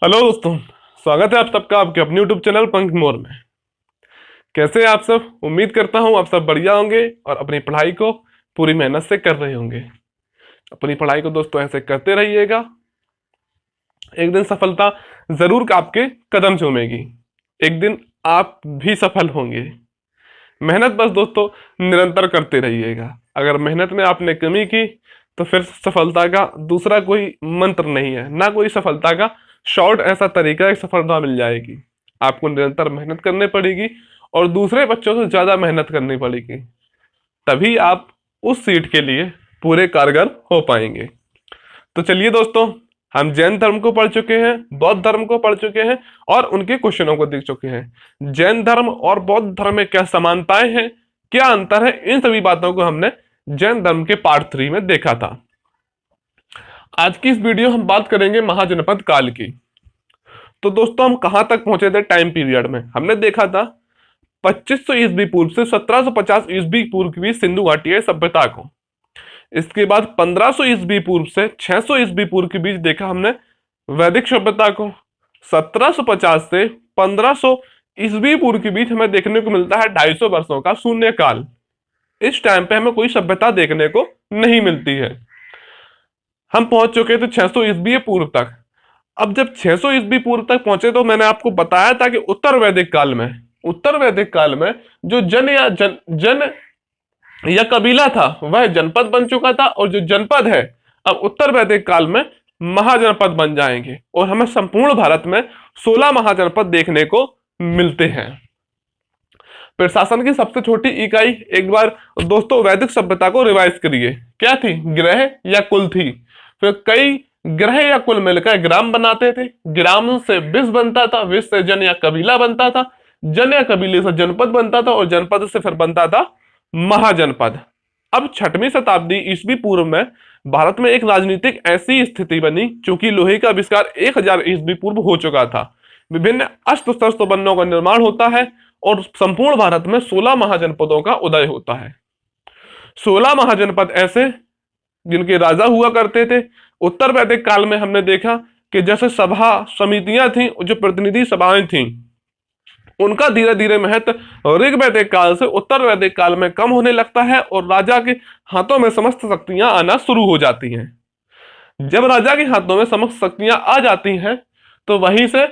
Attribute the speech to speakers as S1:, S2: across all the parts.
S1: Hello दोस्तों, स्वागत है आप सबका आपके अपने यूट्यूब चैनल पंख मोर में। कैसे हैं आप सब? उम्मीद करता हूं आप सब बढ़िया होंगे और अपनी पढ़ाई को पूरी मेहनत से कर रहे होंगे। अपनी पढ़ाई को दोस्तों ऐसे करते रहिएगा, एक दिन सफलता जरूर आपके कदम चूमेगी। एक दिन आप भी सफल होंगे। मेहनत बस दोस्तों निरंतर करते रहिएगा। अगर मेहनत में आपने कमी की तो फिर सफलता का दूसरा कोई मंत्र नहीं है, ना कोई सफलता का शॉर्ट ऐसा तरीका है सफलता मिल जाएगी। आपको निरंतर मेहनत करनी पड़ेगी और दूसरे बच्चों से ज्यादा मेहनत करनी पड़ेगी, तभी आप उस सीट के लिए पूरे कारगर हो पाएंगे। तो चलिए दोस्तों, हम जैन धर्म को पढ़ चुके हैं, बौद्ध धर्म को पढ़ चुके हैं और उनके क्वेश्चनों को देख चुके हैं। जैन धर्म और बौद्ध धर्म में क्या समानताएं हैं, क्या अंतर है, इन सभी बातों को हमने जैन धर्म के पार्ट 3 में देखा था। आज की इस वीडियो हम बात करेंगे महाजनपद काल की। तो दोस्तों हम कहां तक पहुंचे थे टाइम पीरियड में? हमने देखा था 2500 ईस्वी पूर्व से 1750 ईस्वी पूर्व के बीच सिंधु घाटी सभ्यता को। इसके बाद 1500 ईस्वी पूर्व से 600 ईस्वी पूर्व के बीच देखा हमने वैदिक सभ्यता को। 1750 से 1500 ईस्वी पूर्व के बीच हमें देखने को मिलता है 250 वर्षों का शून्य काल। इस टाइम पे हमें कोई सभ्यता देखने को नहीं मिलती है। हम पहुंच चुके थे 600 ईस्वी पूर्व तक। अब जब 600 ईस्वी पूर्व तक पहुंचे तो मैंने आपको बताया था कि उत्तर वैदिक काल में जो जन या कबीला था वह जनपद बन चुका था, और जो जनपद है अब उत्तर वैदिक काल में महाजनपद बन जाएंगे और हमें संपूर्ण भारत में 16 महाजनपद देखने को मिलते हैं। प्रशासन की सबसे छोटी इकाई, एक बार दोस्तों वैदिक सभ्यता को रिवाइज करिए, क्या थी? ग्रह या कुल थी। फिर कई ग्रह या कुल मिलकर ग्राम बनाते थे, ग्राम से विष बनता था, विष से जन या कबीला बनता था, जन या कबीले से जनपद बनता था और जनपद से फिर बनता था महाजनपद। अब 6वीं शताब्दी ईस्वी पूर्व में भारत में एक राजनीतिक ऐसी स्थिति बनी, चूंकि लोहे का आविष्कार 1000 ईस्वी पूर्व हो चुका था। विभिन्न अस्त्र शस्त्र बंधनों का निर्माण होता है और संपूर्ण भारत में 16 महाजनपदों का उदय होता है। 16 महाजनपद ऐसे जिनके राजा हुआ करते थे। उत्तर वैदिक काल में हमने देखा कि जैसे सभा समितियां थी, जो प्रतिनिधि सभाएं थीं, उनका धीरे धीरे महत्व ऋग वैदिक काल से उत्तर वैदिक काल में कम होने लगता है और राजा के हाथों में समस्त शक्तियां आना शुरू हो जाती हैं। जब राजा के हाथों में समस्त शक्तियां आ जाती हैं तो वहीं से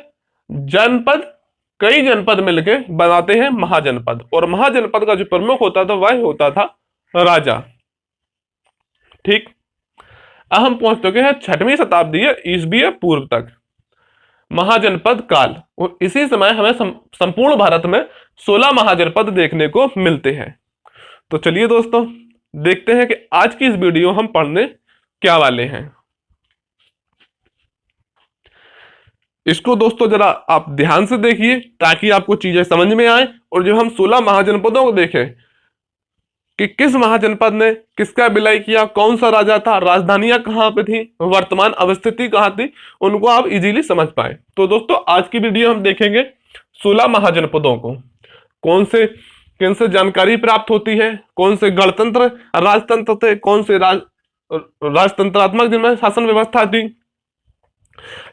S1: कई जनपद मिलके बनाते हैं महाजनपद, और महाजनपद का जो प्रमुख होता था वह होता था राजा। ठीक, अब हम पहुंच चुके हैं 6वीं शताब्दी ईस्वी पूर्व तक, महाजनपद काल, और इसी समय हमें संपूर्ण भारत में 16 महाजनपद देखने को मिलते हैं। तो चलिए दोस्तों देखते हैं कि आज की इस वीडियो हम पढ़ने क्या वाले हैं। इसको दोस्तों जरा आप ध्यान से देखिए ताकि आपको चीजें समझ में आए, और जो हम 16 महाजनपदों को देखें कि किस महाजनपद ने किसका विलय किया, कौन सा राजा था, राजधानियां कहां पे थी, वर्तमान अवस्थिति कहां थी, उनको आप इजीली समझ पाए। तो दोस्तों आज की वीडियो हम देखेंगे 16 महाजनपदों को, कौन से किन से जानकारी प्राप्त होती है, कौन से गणतंत्र राजतंत्र थे, कौन से राजतंत्रात्मक जिनमें शासन व्यवस्था थी।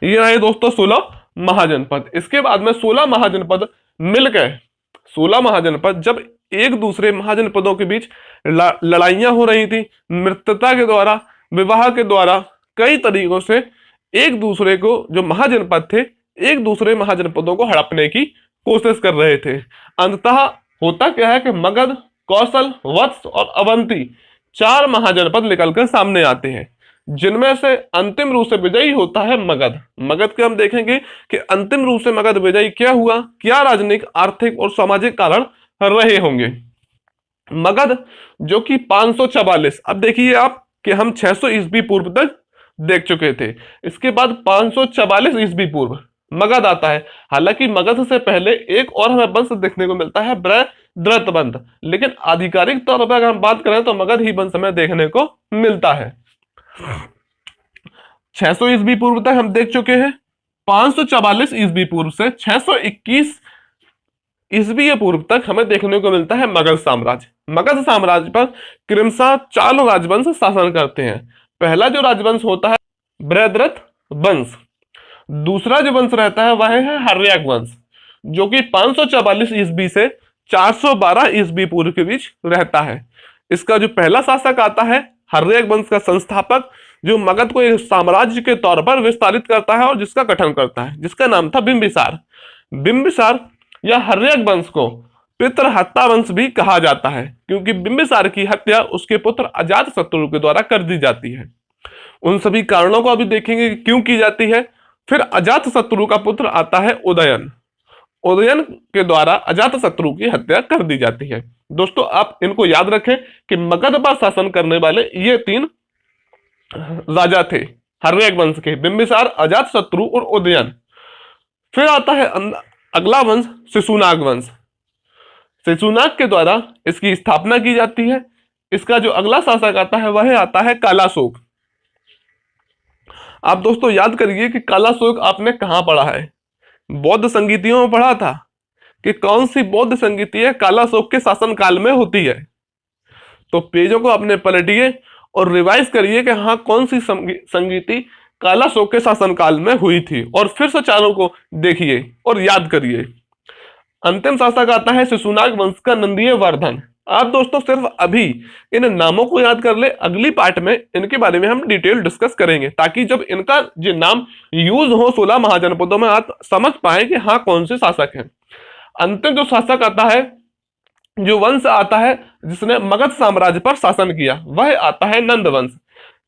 S1: ये रहे दोस्तों 16 महाजनपद। इसके बाद में 16 महाजनपद मिलकर 16 महाजनपद जब एक दूसरे महाजनपदों के बीच लड़ाइयां हो रही थी, मित्रता के द्वारा, विवाह के द्वारा, कई तरीकों से एक दूसरे को, जो महाजनपद थे, एक दूसरे महाजनपदों को हड़पने की कोशिश कर रहे थे। अंततः होता क्या है कि मगध, कौशल, वत्स और अवंती 4 महाजनपद निकलकर सामने आते हैं, जिनमें से अंतिम रूप से विजयी होता है मगध। मगध के हम देखेंगे कि अंतिम रूप से मगध विजयी क्या हुआ, क्या राजनीतिक, आर्थिक और सामाजिक कारण रहे होंगे। मगध जो कि 544, अब देखिए आप कि हम 600 ईस्वी पूर्व तक देख चुके थे, इसके बाद 544 ईस्वी पूर्व मगध आता है। हालांकि मगध से पहले एक और हमें वंश देखने को मिलता है बृहद्रथ वंश, लेकिन आधिकारिक तौर पर अगर हम बात करें तो मगध ही वंश हमें देखने को मिलता है। 600 ईस्वी पूर्व तक हम देख चुके हैं। 544 ईस्वी पूर्व से 621 ईस्वी पूर्व तक हमें देखने को मिलता है मगध साम्राज्य। मगध साम्राज्य पर क्रमशः 4 राजवंश शासन करते हैं। पहला जो राजवंश होता है बृहद्रथ वंश, दूसरा जो वंश रहता है वह है हर्यक वंश, जो कि 544 ईस्वी से 412 ईस्वी पूर्व के बीच रहता है। इसका जो पहला शासक आता है हर्यक वंश का संस्थापक, जो मगध को एक साम्राज्य के तौर पर विस्तारित करता है और जिसका गठन करता है, जिसका नाम था बिंबिसार। बिंबिसार या हर्यक वंश को पितृ हत्या वंश भी कहा जाता है, क्योंकि बिंबिसार की हत्या उसके पुत्र अजातशत्रु के द्वारा कर दी जाती है। उन सभी कारणों को अभी देखेंगे कि क्यों की जाती है। फिर अजातशत्रु का पुत्र आता है उदयन। उदयन के द्वारा अजातशत्रु की हत्या कर दी जाती है। दोस्तों आप इनको याद रखें कि मगध पर शासन करने वाले ये 3 राजा थे हर्यक वंश के, बिंबिसार, अजातशत्रु और उदयन। फिर आता है अगला वंश शिशुनाग वंश। शिशुनाग के द्वारा इसकी स्थापना की जाती है। इसका जो अगला शासक आता है वह आता है कालाशोक। आप दोस्तों याद करिए कि कालाशोक आपने कहां पढ़ा है? बौद्ध संगीतियों में पढ़ा था कि कौन सी बौद्ध संगीति कालाशोक के शासन काल में होती है। तो पेजों को अपने पलटिए और रिवाइज करिए कि हाँ कौन सी संगीति कालाशोक के शासन काल में हुई थी, और फिर से चारों को देखिए और याद करिए। अंतिम शासक आता है शिशुनाग वंश का नंदीय वर्धन। आप दोस्तों सिर्फ अभी इन नामों को याद कर ले, अगली पार्ट में इनके बारे में हम डिटेल डिस्कस करेंगे, ताकि जब इनका जो नाम यूज हो 16 महाजनपदों में आप समझ पाए कि हाँ कौन से शासक हैं। अंतिम जो शासक आता है, जो वंश आता है जिसने मगध साम्राज्य पर शासन किया, वह आता है नंद वंश।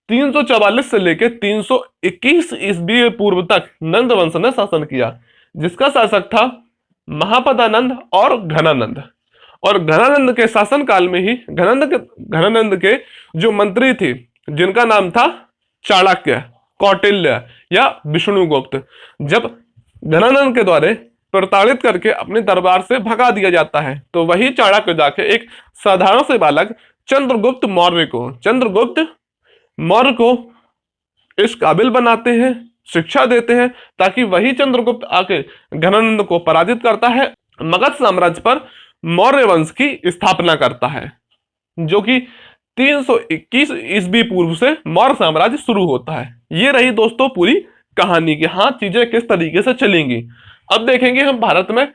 S1: 344 से लेकर 321 ईस्वी पूर्व तक नंद वंश ने शासन किया, जिसका शासक था महापदानंद और घनानंद। और घनानंद के शासन काल में ही घनानंद के जो मंत्री थे, जिनका नाम था चाणक्य, कौटिल्य या विष्णुगुप्त, जब घनानंद के द्वारा प्रताड़ित करके अपने दरबार से भगा दिया जाता है, तो वही चाणक्य जाके एक साधारण से बालक चंद्रगुप्त मौर्य को इस काबिल बनाते हैं, शिक्षा देते हैं, ताकि वही चंद्रगुप्त आके घनानंद को पराजित करता है, मगध साम्राज्य पर मौर्य वंश की स्थापना करता है, जो कि 321 ईस्वी पूर्व से मौर्य साम्राज्य शुरू होता है। ये रही दोस्तों पूरी कहानी की, हाँ चीजें किस तरीके से चलेंगी। अब देखेंगे हम भारत में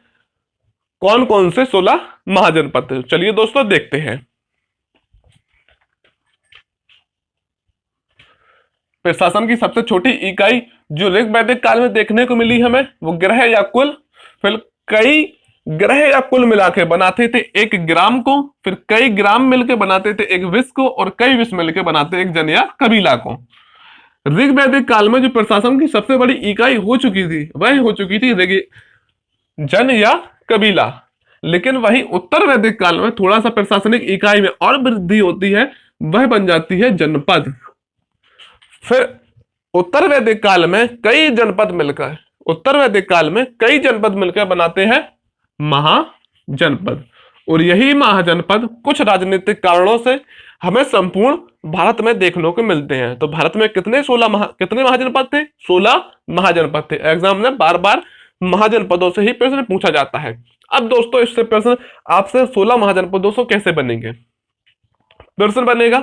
S1: कौन कौन से 16 महाजनपद थे। चलिए दोस्तों देखते हैं। प्रशासन की सबसे छोटी इकाई जो ऋग वैदिक काल में देखने को मिली हमें, वो ग्रह या कुल। फिर कई ग्रह या कुल मिला के बनाते थे एक ग्राम को, फिर कई ग्राम मिलकर बनाते थे एक विश्व को, और कई विश्व मिलकर बनाते एक जन या कबीला को। ऋग वैदिक काल में जो प्रशासन की सबसे बड़ी इकाई हो चुकी थी, वह हो चुकी थी ऋग जन या कबीला। लेकिन वही उत्तर वैदिक काल में थोड़ा सा प्रशासनिक इकाई में और वृद्धि होती है, वह बन जाती है जनपद। फिर उत्तर वैदिक काल में कई जनपद मिलकर बनाते हैं महाजनपद। और यही महाजनपद कुछ राजनीतिक कारणों से हमें संपूर्ण भारत में देखने को मिलते हैं। तो भारत में कितने महाजनपद थे? 16 महाजनपद थे। एग्जाम में बार बार महाजनपदों से ही प्रश्न पूछा जाता है। अब दोस्तों इससे प्रश्न आपसे 16 महाजनपदों से कैसे बनेंगे? प्रश्न बनेगा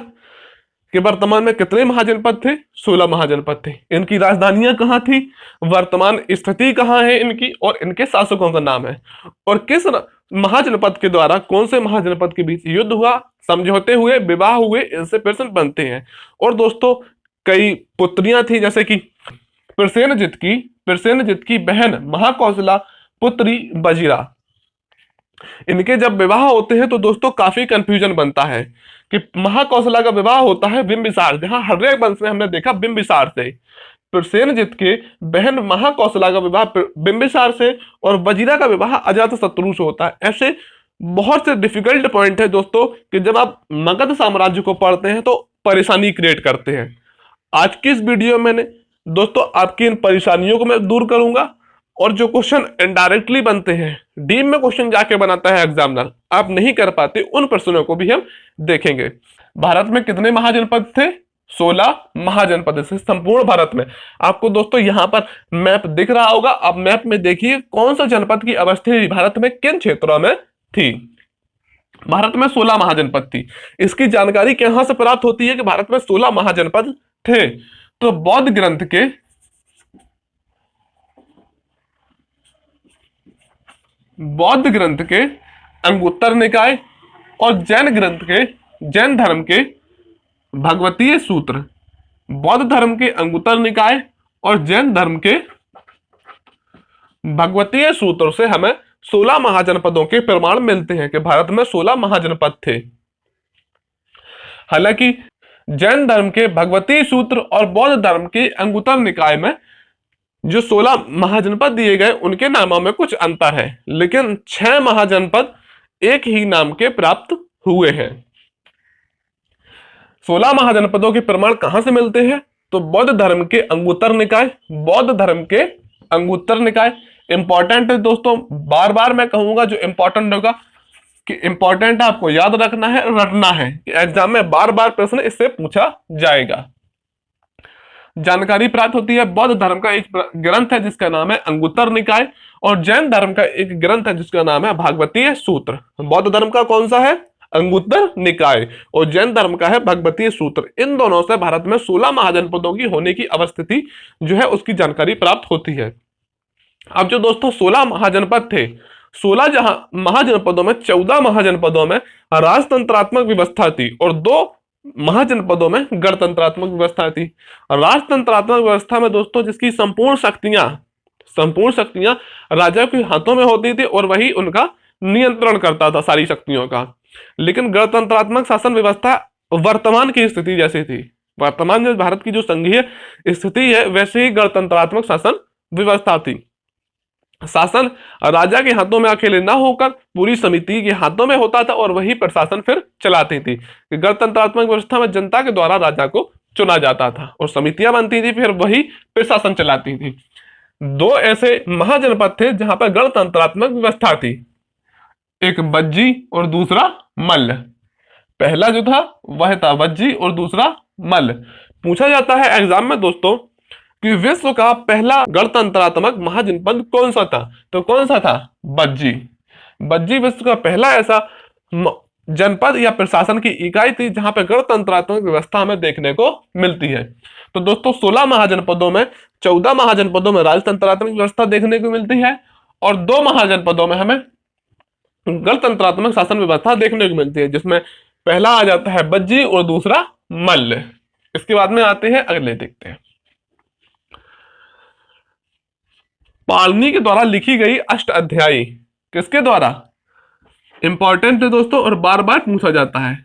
S1: कि वर्तमान में कितने महाजनपद थे? 16 महाजनपद थे। इनकी राजधानियां कहां थी, वर्तमान स्थिति कहां है इनकी, और इनके शासकों का नाम है, और किस महाजनपद के द्वारा कौन से महाजनपद के बीच युद्ध हुआ, समझौते हुए, विवाह हुए, इनसे प्रश्न बनते हैं। और दोस्तों कई पुत्रियां थी, जैसे कि प्रसेनजित की बहन महाकौशला पुत्री बजीरा। इनके जब विवाह होते हैं तो दोस्तों काफी कंफ्यूजन बनता है कि महाकौशला का विवाह होता है बिंबिसार, जहां हर्यक वंश में हमने देखा बिंबिसार से। प्रसेनजित के बहन महाकौशला का विवाह बिंबिसार से, और वजीरा का विवाह अजातशत्रु से होता है। ऐसे बहुत से डिफिकल्ट पॉइंट है दोस्तों कि जब आप मगध साम्राज्य को पढ़ते हैं तो परेशानी क्रिएट करते हैं। आज की इस वीडियो में दोस्तों आपकी इन परेशानियों को मैं दूर करूंगा, और जो क्वेश्चन इनडायरेक्टली बनते हैं, डीप में क्वेश्चन जाके बनाता है एग्जामिनर, आप नहीं कर पाते, उन प्रश्नों को भी हम देखेंगे। भारत में कितने महाजनपद थे? 16 महाजनपद से संपूर्ण भारत में। आपको दोस्तों यहां पर मैप दिख रहा होगा, आप मैप में देखिए कौन सा जनपद की अवस्था भारत में किन क्षेत्रों में थी। भारत में 16 महाजनपद थी। इसकी जानकारी कहां से प्राप्त होती है कि भारत में 16 महाजनपद थे? तो बौद्ध ग्रंथ के बौद्ध ग्रंथ के अंगुत्तर निकाय और जैन धर्म के भगवतीय सूत्र। बौद्ध धर्म के अंगुत्तर निकाय और जैन धर्म के भगवतीय सूत्र से हमें 16 महाजनपदों के प्रमाण मिलते हैं कि भारत में 16 महाजनपद थे। हालांकि जैन धर्म के भगवतीय सूत्र और बौद्ध धर्म के अंगुत्तर निकाय में जो 16 महाजनपद दिए गए उनके नामों में कुछ अंतर है, लेकिन 6 महाजनपद एक ही नाम के प्राप्त हुए हैं। 16 महाजनपदों के प्रमाण कहां से मिलते हैं? तो बौद्ध धर्म के अंगुत्तर निकाय, बौद्ध धर्म के अंगुत्तर निकाय इंपॉर्टेंट है दोस्तों, बार बार मैं कहूंगा जो इंपॉर्टेंट होगा कि इंपॉर्टेंट आपको याद रखना है, रटना है कि एग्जाम में बार बार प्रश्न इससे पूछा जाएगा। जानकारी प्राप्त होती है बौद्ध धर्म का एक ग्रंथ है जिसका नाम है अंगुत्तर निकाय और जैन धर्म का एक ग्रंथ है जिसका नाम है भागवतीय सूत्र। बौद्ध धर्म का कौन सा है? अंगुत्तर निकाय और जैन धर्म का है भगवतीय सूत्र। इन दोनों से भारत में 16 महाजनपदों की होने की अवस्थिति जो है उसकी जानकारी प्राप्त होती है। अब जो दोस्तों 16 महाजनपद थे, 16 महाजनपदों में 14 महाजनपदों में राजतंत्रात्मक व्यवस्था थी और 2 महाजनपदों में गणतंत्रात्मक व्यवस्था थी। राजतंत्रात्मक व्यवस्था में दोस्तों जिसकी संपूर्ण शक्तियां राजा के हाथों में होती थी और वही उनका नियंत्रण करता था सारी शक्तियों का। लेकिन गणतंत्रात्मक शासन व्यवस्था वर्तमान की स्थिति जैसी थी, वर्तमान जो भारत की जो संघीय स्थिति है वैसे ही गणतंत्रात्मक शासन व्यवस्था थी। शासन राजा के हाथों में अकेले ना होकर पूरी समिति के हाथों में होता था और वही प्रशासन फिर चलाती थी। गणतंत्रात्मक व्यवस्था में जनता के द्वारा राजा को चुना जाता था और समितियां बनती थी, फिर वही प्रशासन चलाती थी। 2 ऐसे महाजनपद थे जहां पर गणतंत्रात्मक व्यवस्था थी, एक बज्जी और दूसरा मल्ल। पहला जो था वह था बज्जी और दूसरा मल्ल। पूछा जाता है एग्जाम में दोस्तों कि विश्व का पहला गणतंत्रात्मक महाजनपद कौन सा था? तो कौन सा था? बज्जी। बज्जी विश्व का पहला ऐसा जनपद या प्रशासन की इकाई थी जहां पर गणतंत्रात्मक व्यवस्था हमें देखने को मिलती है। तो दोस्तों 16 महाजनपदों में 14 महाजनपदों में राजतंत्रात्मक व्यवस्था देखने को मिलती है और 2 महाजनपदों में हमें गणतंत्रात्मक शासन व्यवस्था देखने को मिलती है, जिसमें पहला आ जाता है बज्जी और दूसरा मल्ल। इसके बाद में आते हैं अगले, देखते हैं पाणिनि के द्वारा लिखी गई अष्टाध्यायी। किसके द्वारा? इंपॉर्टेंट है दोस्तों और बार बार पूछा जाता है।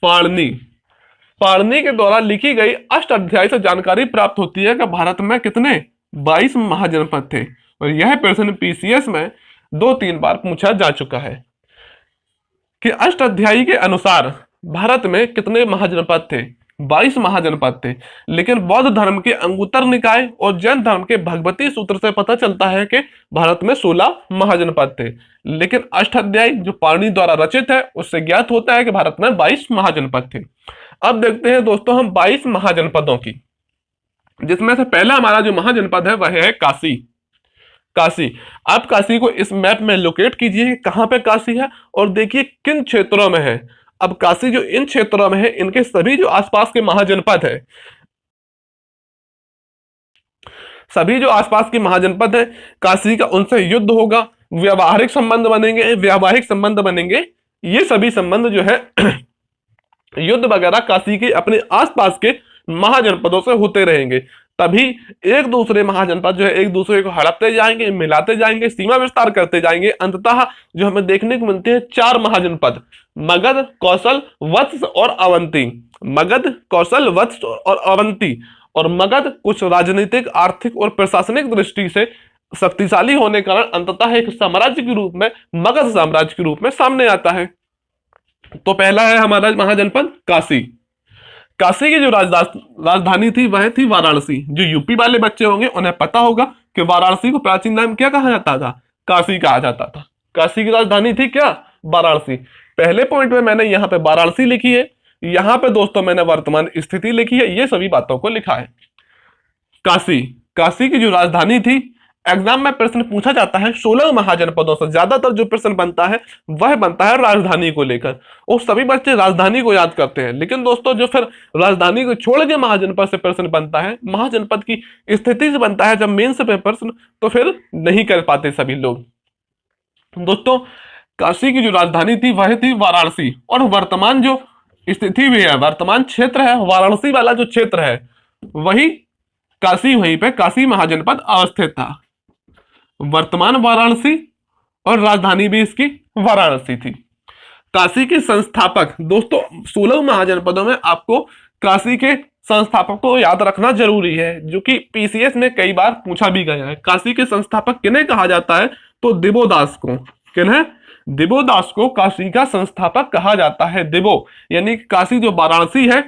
S1: पाणिनि के द्वारा लिखी गई अष्टाध्यायी से जानकारी प्राप्त होती है कि भारत में कितने 22 महाजनपद थे और यह प्रश्न पीसीएस में 2-3 बार पूछा जा चुका है कि अष्टाध्यायी के अनुसार भारत में कितने महाजनपद थे? 22 महाजनपद थे। लेकिन बौद्ध धर्म के अंगुत्तर निकाय और जैन धर्म के भगवती सूत्र से पता चलता है कि भारत में 16 महाजनपद थे। लेकिन अष्टाध्यायी जो पाणिनि द्वारा रचित है उससे ज्ञात होता है कि भारत में 22 महाजनपद थे। अब देखते हैं दोस्तों हम 22 महाजनपदों की, जिसमें से पहला हमारा जो महाजनपद है वह है काशी। काशी, आप काशी को इस मैप में लोकेट कीजिए कहां पे काशी है और देखिए किन क्षेत्रों में है। अब काशी जो इन क्षेत्रों में है इनके सभी जो आसपास के महाजनपद है, सभी जो आसपास के महाजनपद है काशी का उनसे युद्ध होगा, व्यावहारिक संबंध बनेंगे। ये सभी संबंध जो है युद्ध वगैरह काशी के अपने आसपास के महाजनपदों से होते रहेंगे। तभी एक दूसरे महाजनपद जो है एक दूसरे को हड़पते जाएंगे, मिलाते जाएंगे, सीमा विस्तार करते जाएंगे। अंततः जो हमें देखने को मिलते हैं 4 महाजनपद, मगध, कौशल, वत्स और अवंती। मगध, कौशल, वत्स और अवंती। और मगध कुछ राजनीतिक, आर्थिक और प्रशासनिक दृष्टि से शक्तिशाली होने के कारण अंततः एक साम्राज्य के रूप में, मगध साम्राज्य के रूप में सामने आता है। तो पहला है हमारा महाजनपद काशी। काशी की जो राजधानी थी वह थी वाराणसी। जो यूपी वाले बच्चे होंगे उन्हें पता होगा कि वाराणसी को प्राचीन नाम क्या कहा जाता था? काशी कहा जाता था। काशी की राजधानी थी क्या? वाराणसी। पहले पॉइंट में मैंने यहाँ पे वाराणसी लिखी है, यहाँ पे दोस्तों मैंने वर्तमान स्थिति लिखी है, ये सभी बातों को लिखा है। काशी की जो राजधानी थी एग्जाम में प्रश्न पूछा जाता है 16 महाजनपदों से। ज्यादातर जो प्रश्न बनता है वह बनता है राजधानी को लेकर, और सभी बच्चे राजधानी को याद करते हैं। लेकिन दोस्तों जो फिर राजधानी को छोड़ के महाजनपद से प्रश्न बनता है, महाजनपद की स्थिति से बनता है जब मेंस पे प्रश्न, तो फिर नहीं कर पाते सभी लोग। दोस्तों काशी की जो राजधानी थी वह थी वाराणसी, और वर्तमान जो स्थिति भी है, वर्तमान क्षेत्र है, वाराणसी वाला जो क्षेत्र है वही काशी, वहीं पे काशी महाजनपद अवस्थित था। वर्तमान वाराणसी और राजधानी भी इसकी वाराणसी थी। काशी के संस्थापक, दोस्तों 16 महाजनपदों में आपको काशी के संस्थापक को याद रखना जरूरी है, जो कि पीसीएस में कई बार पूछा भी गया है। काशी के संस्थापक किन्हें कहा जाता है, तो दिवोदास को। किन्हें? दिवोदास को काशी का संस्थापक कहा जाता है। दिवो यानी काशी जो वाराणसी है,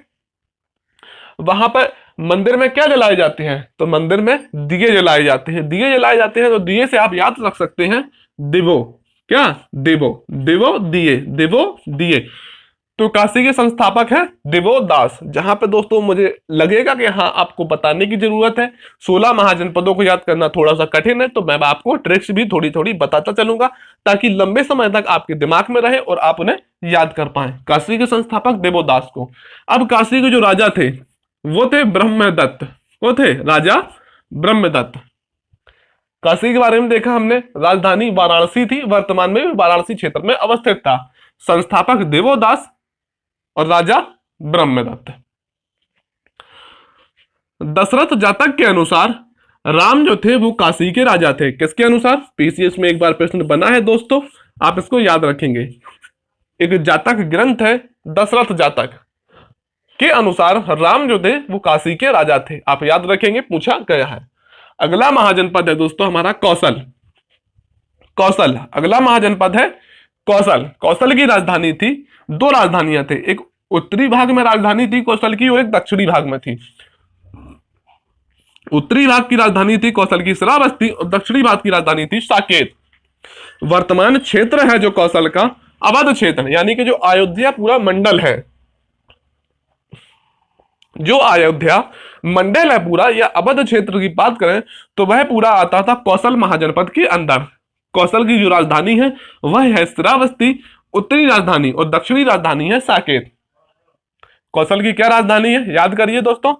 S1: वहां पर मंदिर में क्या जलाए जाते हैं, तो मंदिर में दिए जलाए जाते हैं। दिए जलाए जाते हैं तो दिए से आप याद रख सकते हैं दिवो। क्या? दिवो, दिवो दिए, दिवो दिए। तो काशी के संस्थापक है दिवोदास। जहां पे दोस्तों मुझे लगेगा कि हाँ आपको बताने की जरूरत है, 16 महाजनपदों को याद करना थोड़ा सा कठिन है, तो मैं आपको ट्रिक्स भी थोड़ी थोड़ी बताता चलूंगा ताकि लंबे समय तक आपके दिमाग में रहे और आप उन्हें याद कर पाए। काशी के संस्थापक दिवोदास को। अब काशी के जो राजा थे वो थे ब्रह्मदत्त। वो थे राजा ब्रह्मदत्त। काशी के बारे में देखा हमने, राजधानी वाराणसी थी, वर्तमान में वाराणसी क्षेत्र में अवस्थित था। संस्थापक दिवोदास और राजा ब्रह्मदत्त। दशरथ जातक के अनुसार राम जो थे वो काशी के राजा थे। किसके अनुसार? पीसीएस में एक बार प्रश्न बना है दोस्तों, आप इसको याद रखेंगे। एक जातक ग्रंथ है दशरथ जातक के अनुसार राम जो थे वो काशी के राजा थे। आप याद रखेंगे, पूछा गया है। अगला महाजनपद है दोस्तों हमारा कौशल। कौशल अगला महाजनपद है कौशल। कौशल की राजधानी थी, दो राजधानियां थी, एक उत्तरी भाग में राजधानी थी कौशल की और एक दक्षिणी भाग में थी। उत्तरी भाग की राजधानी थी कौशल की श्रावस्ती और दक्षिणी भाग की राजधानी थी साकेत। वर्तमान क्षेत्र है जो कौशल का अवध क्षेत्र, यानी कि जो अयोध्या पूरा मंडल है, जो अयोध्या मंडल है पूरा या अवध क्षेत्र की बात करें तो वह पूरा आता था कौशल महाजनपद के अंदर। कौशल की जो राजधानी है वह है श्रावस्ती, उत्तरी राजधानी, और दक्षिणी राजधानी है साकेत। कौशल की क्या राजधानी है, याद करिए दोस्तों,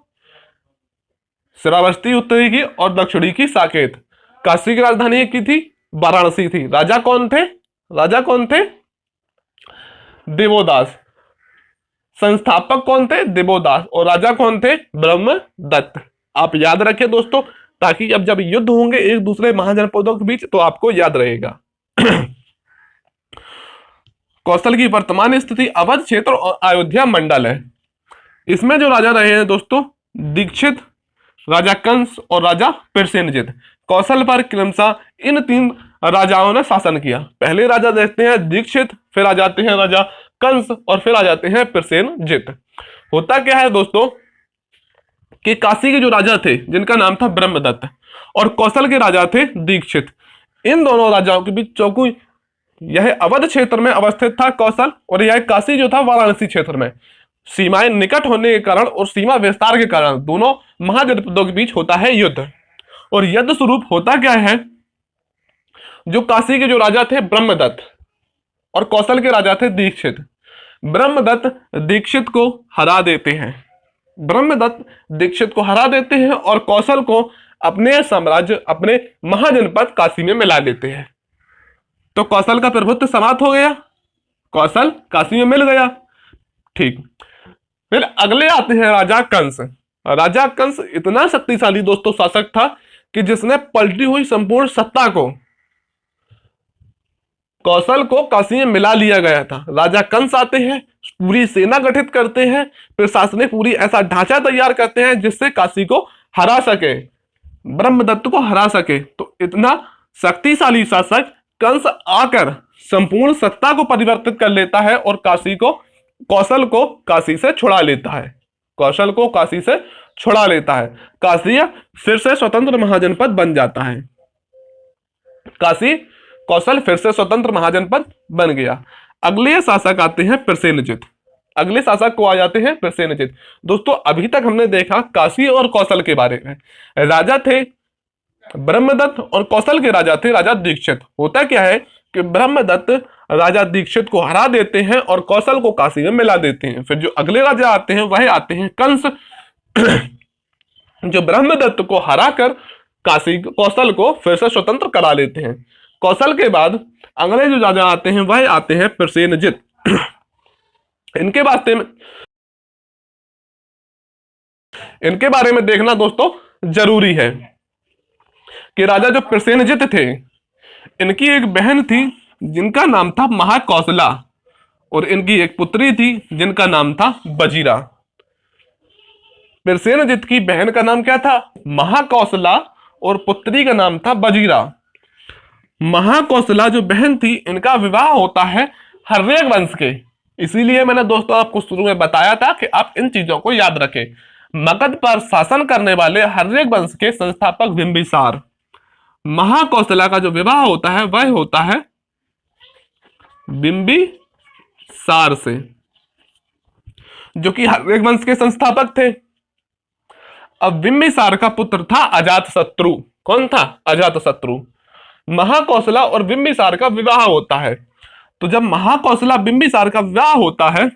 S1: श्रावस्ती उत्तरी की और दक्षिणी की साकेत। काशी की राजधानी की थी वाराणसी थी। राजा कौन थे? राजा कौन थे? दिवोदास। संस्थापक कौन थे? दिवोदास। और राजा कौन थे? ब्रह्मदत्त। आप याद रखें दोस्तों, ताकि अब जब युद्ध होंगे एक दूसरे महाजनपदों के बीच तो आपको याद रहेगा। कौशल की वर्तमान स्थिति अवध क्षेत्र और अयोध्या मंडल है। इसमें जो राजा रहे हैं दोस्तों, दीक्षित, राजा कंस और राजा प्रसेनजित। कौशल पर क्रमशः इन तीन राजाओं ने शासन किया। पहले राजा देखते हैं दीक्षित, फिर आ जाते हैं राजा कंस और फिर आ जाते हैं प्रसेनजित। होता क्या है दोस्तों कि काशी के जो राजा थे जिनका नाम था ब्रह्मदत्त और कौशल के राजा थे दीक्षित, इन दोनों राजाओं के बीच चौकू, यह अवध क्षेत्र में अवस्थित था कौशल, और यह काशी जो था वाराणसी क्षेत्र में। सीमाएं निकट होने के कारण और सीमा विस्तार के कारण दोनों महाजनपदों के बीच होता है युद्ध। और युद्ध स्वरूप होता क्या है, जो काशी के जो राजा थे ब्रह्मदत्त और कौशल के राजा थे दीक्षित, ब्रह्मदत्त दीक्षित को हरा देते हैं। ब्रह्मदत्त दीक्षित को हरा देते हैं और कौशल को अपने साम्राज्य, अपने महाजनपद काशी में मिला लेते हैं। तो कौशल का प्रभुत्व समाप्त हो गया, कौशल काशी में मिल गया। ठीक, फिर अगले आते हैं राजा कंस। राजा कंस इतना शक्तिशाली दोस्तों शासक था कि जिसने पलटी हुई संपूर्ण सत्ता को, कौशल को काशी में मिला लिया गया था। राजा कंस आते हैं, पूरी सेना गठित करते हैं, प्रशासनिक पूरी ऐसा ढांचा तैयार करते हैं जिससे काशी को हरा सके, ब्रह्मदत्त को हरा सके। तो इतना शक्तिशाली शासक कंस आकर संपूर्ण सत्ता को परिवर्तित कर लेता है और कौशल को काशी से छुड़ा लेता है। कौशल को काशी से छुड़ा लेता है। काशी फिर से स्वतंत्र महाजनपद बन जाता है। काशी कौशल फिर से स्वतंत्र महाजनपद बन गया। अगले शासक आते हैं प्रसेनजित। अगले शासक को आ जाते हैं प्रसेनजित। दोस्तों अभी तक हमने देखा काशी और कौशल के बारे में। राजा थे ब्रह्मदत्त और कौशल के राजा थे राजा दीक्षित। होता क्या है कि ब्रह्मदत्त राजा दीक्षित को हरा देते हैं और कौशल को काशी में मिला देते हैं। फिर जो अगले राजा आते हैं वह आते हैं कंस, जो ब्रह्मदत्त को हराकर काशी कौशल को फिर से स्वतंत्र करा लेते हैं। कौशल के बाद अगले जो राजा आते हैं वह आते हैं प्रसेनजित। इनके बारे में देखना दोस्तों जरूरी है कि राजा जो प्रसेनजित थे, इनकी एक बहन थी जिनका नाम था महाकौशला और इनकी एक पुत्री थी जिनका नाम था बजीरा। प्रसेनजित की बहन का नाम क्या था? महाकौशला, और पुत्री का नाम था बजीरा। महाकौशला जो बहन थी, इनका विवाह होता है हर्यक वंश के। इसीलिए मैंने दोस्तों आपको शुरू में बताया था कि आप इन चीजों को याद रखें। मगध पर शासन करने वाले हर्यक वंश के संस्थापक बिंबिसार, महाकौशला का जो विवाह होता है वह होता है बिंबिसार से, जो कि हर्यक वंश के संस्थापक थे। अब बिंबिसार का पुत्र था अजातशत्रु। कौन था? अजातशत्रु। महाकौशला और बिंबिसार का विवाह होता है। तो जब महाकौशला बिंबिसार का विवाह होता है,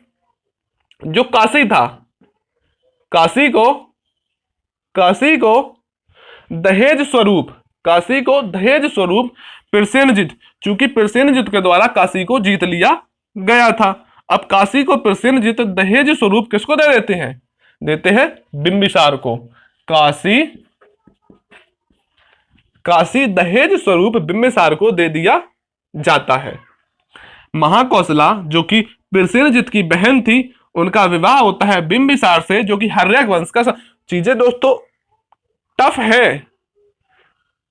S1: जो काशी था, काशी को दहेज स्वरूप प्रसेनजित, चूंकि प्रसेनजित के द्वारा काशी को जीत लिया गया था, अब काशी को प्रसेनजित दहेज स्वरूप किसको दे देते हैं? देते हैं बिंबिसार को। काशी दहेज स्वरूप बिंबिसार को दे दिया जाता है। महाकौशला जो कि प्रसेनजित की बहन थी, उनका विवाह होता है बिंबिसार से, जो कि हर्यक वंश का। चीजें दोस्तों टफ है,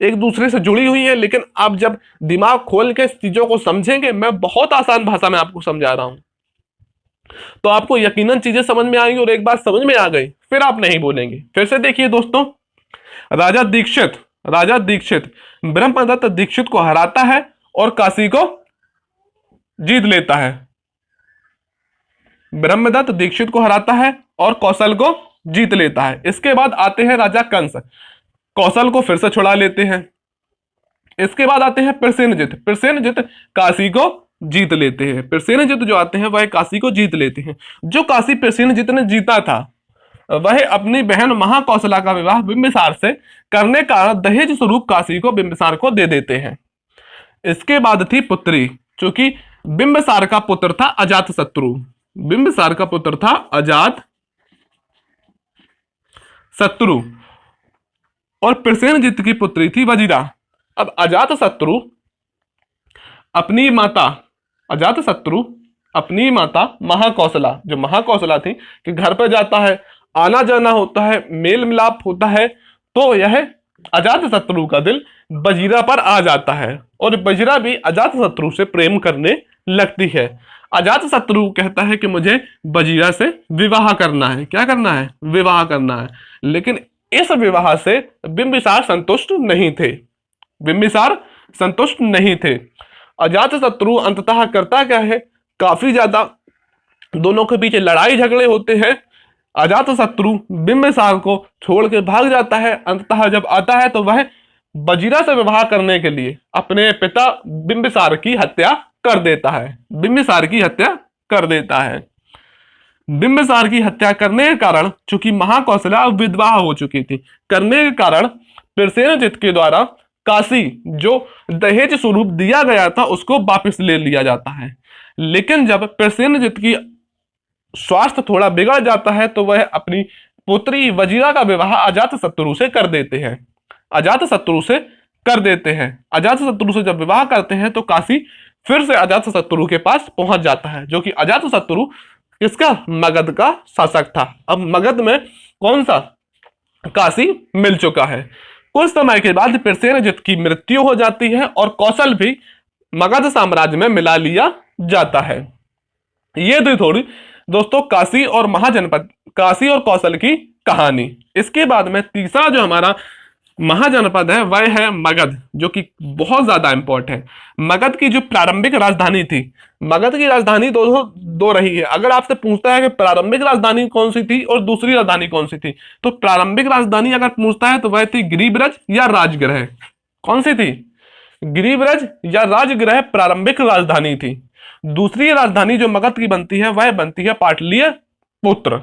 S1: एक दूसरे से जुड़ी हुई है, लेकिन आप जब दिमाग खोल के चीजों को समझेंगे, मैं बहुत आसान भाषा में आपको समझा रहा हूं, तो आपको यकीनन चीजें समझ में आएंगी। और एक बार समझ में आ गई फिर आप नहीं बोलेंगे। फिर से देखिए दोस्तों, राजा दीक्षित ब्रह्मदत्त दीक्षित को हराता है और काशी को जीत लेता है। ब्रह्मदत्त दीक्षित को हराता है और कौशल को जीत लेता है। इसके बाद आते हैं राजा कंस, कौशल को फिर से छुड़ा लेते हैं। इसके बाद आते हैं प्रसेनजित काशी को जीत लेते हैं। प्रसेनजित जो आते हैं वह काशी को जीत लेते हैं। जो काशी प्रसेनजित ने जीता था, वह अपनी बहन महाकौशला का विवाह बिंबिसार से करने का दहेज स्वरूप काशी को बिंबिसार को दे देते हैं। इसके बाद थी पुत्री, क्योंकि बिंबिसार का पुत्र था अजातशत्रु। बिंबिसार का पुत्र था अजातशत्रु और प्रसेनजित की पुत्री थी वजीरा। अब अजातशत्रु अपनी माता महाकौशला, जो महाकौशला थी, कि घर पर जाता है, आना जाना होता है, मेल मिलाप होता है, तो यह अजातशत्रु का दिल वजीरा पर आ जाता है और वजीरा भी अजातशत्रु से प्रेम करने लगती है। अजातशत्रु कहता है कि मुझे वजीरा से विवाह करना है। क्या करना है? विवाह करना है। लेकिन इस विवाह से बिंबिसार संतुष्ट नहीं थे। अजातशत्रु अंततः करता क्या है? काफी ज्यादा दोनों के बीच लड़ाई झगड़े होते हैं। अजातशत्रु बिंबिसार को छोड़ के भाग जाता है। अंततः जब आता है तो वह वजीरा से विवाह करने के लिए अपने पिता बिंबिसार की हत्या कर देता है। बिंबिसार की हत्या करने के कारण, चूंकि महाकौशला विधवा हो चुकी थी, करने के कारण प्रसेनजित के द्वारा काशी जो दहेज स्वरूप दिया गया था उसको वापस ले लिया जाता है। लेकिन जब प्रसेनजित की स्वास्थ्य थोड़ा बिगड़ जाता है तो वह अपनी पुत्री वजीरा का विवाह अजातशत्रु से कर देते हैं। अजातशत्रु से जब विवाह करते हैं तो काशी फिर से अजातशत्रु के पास पहुंच जाता है, जो कि अजातशत्रु किसका? मगध का शासक था। अब मगध में कौन सा? काशी मिल चुका है। कुछ समय के बाद प्रसेनजित की मृत्यु हो जाती है और कौशल भी मगध साम्राज्य में मिला लिया जाता है। ये थी थोड़ी दोस्तों काशी और कौशल की कहानी। इसके बाद में तीसरा जो हमारा महाजनपद है वह है मगध, जो कि बहुत ज्यादा इंपॉर्टेंट है। मगध की जो प्रारंभिक राजधानी थी, मगध की राजधानी दो रही है। अगर आपसे पूछता है कि प्रारंभिक राजधानी कौन सी थी और दूसरी राजधानी कौन सी थी, तो प्रारंभिक राजधानी अगर पूछता है तो वह थी गिरिब्रज या राजगृह। कौन सी थी? गिरिब्रज या राजगृह प्रारंभिक राजधानी थी। दूसरी राजधानी जो मगध की बनती है वह बनती है पाटलिपुत्र।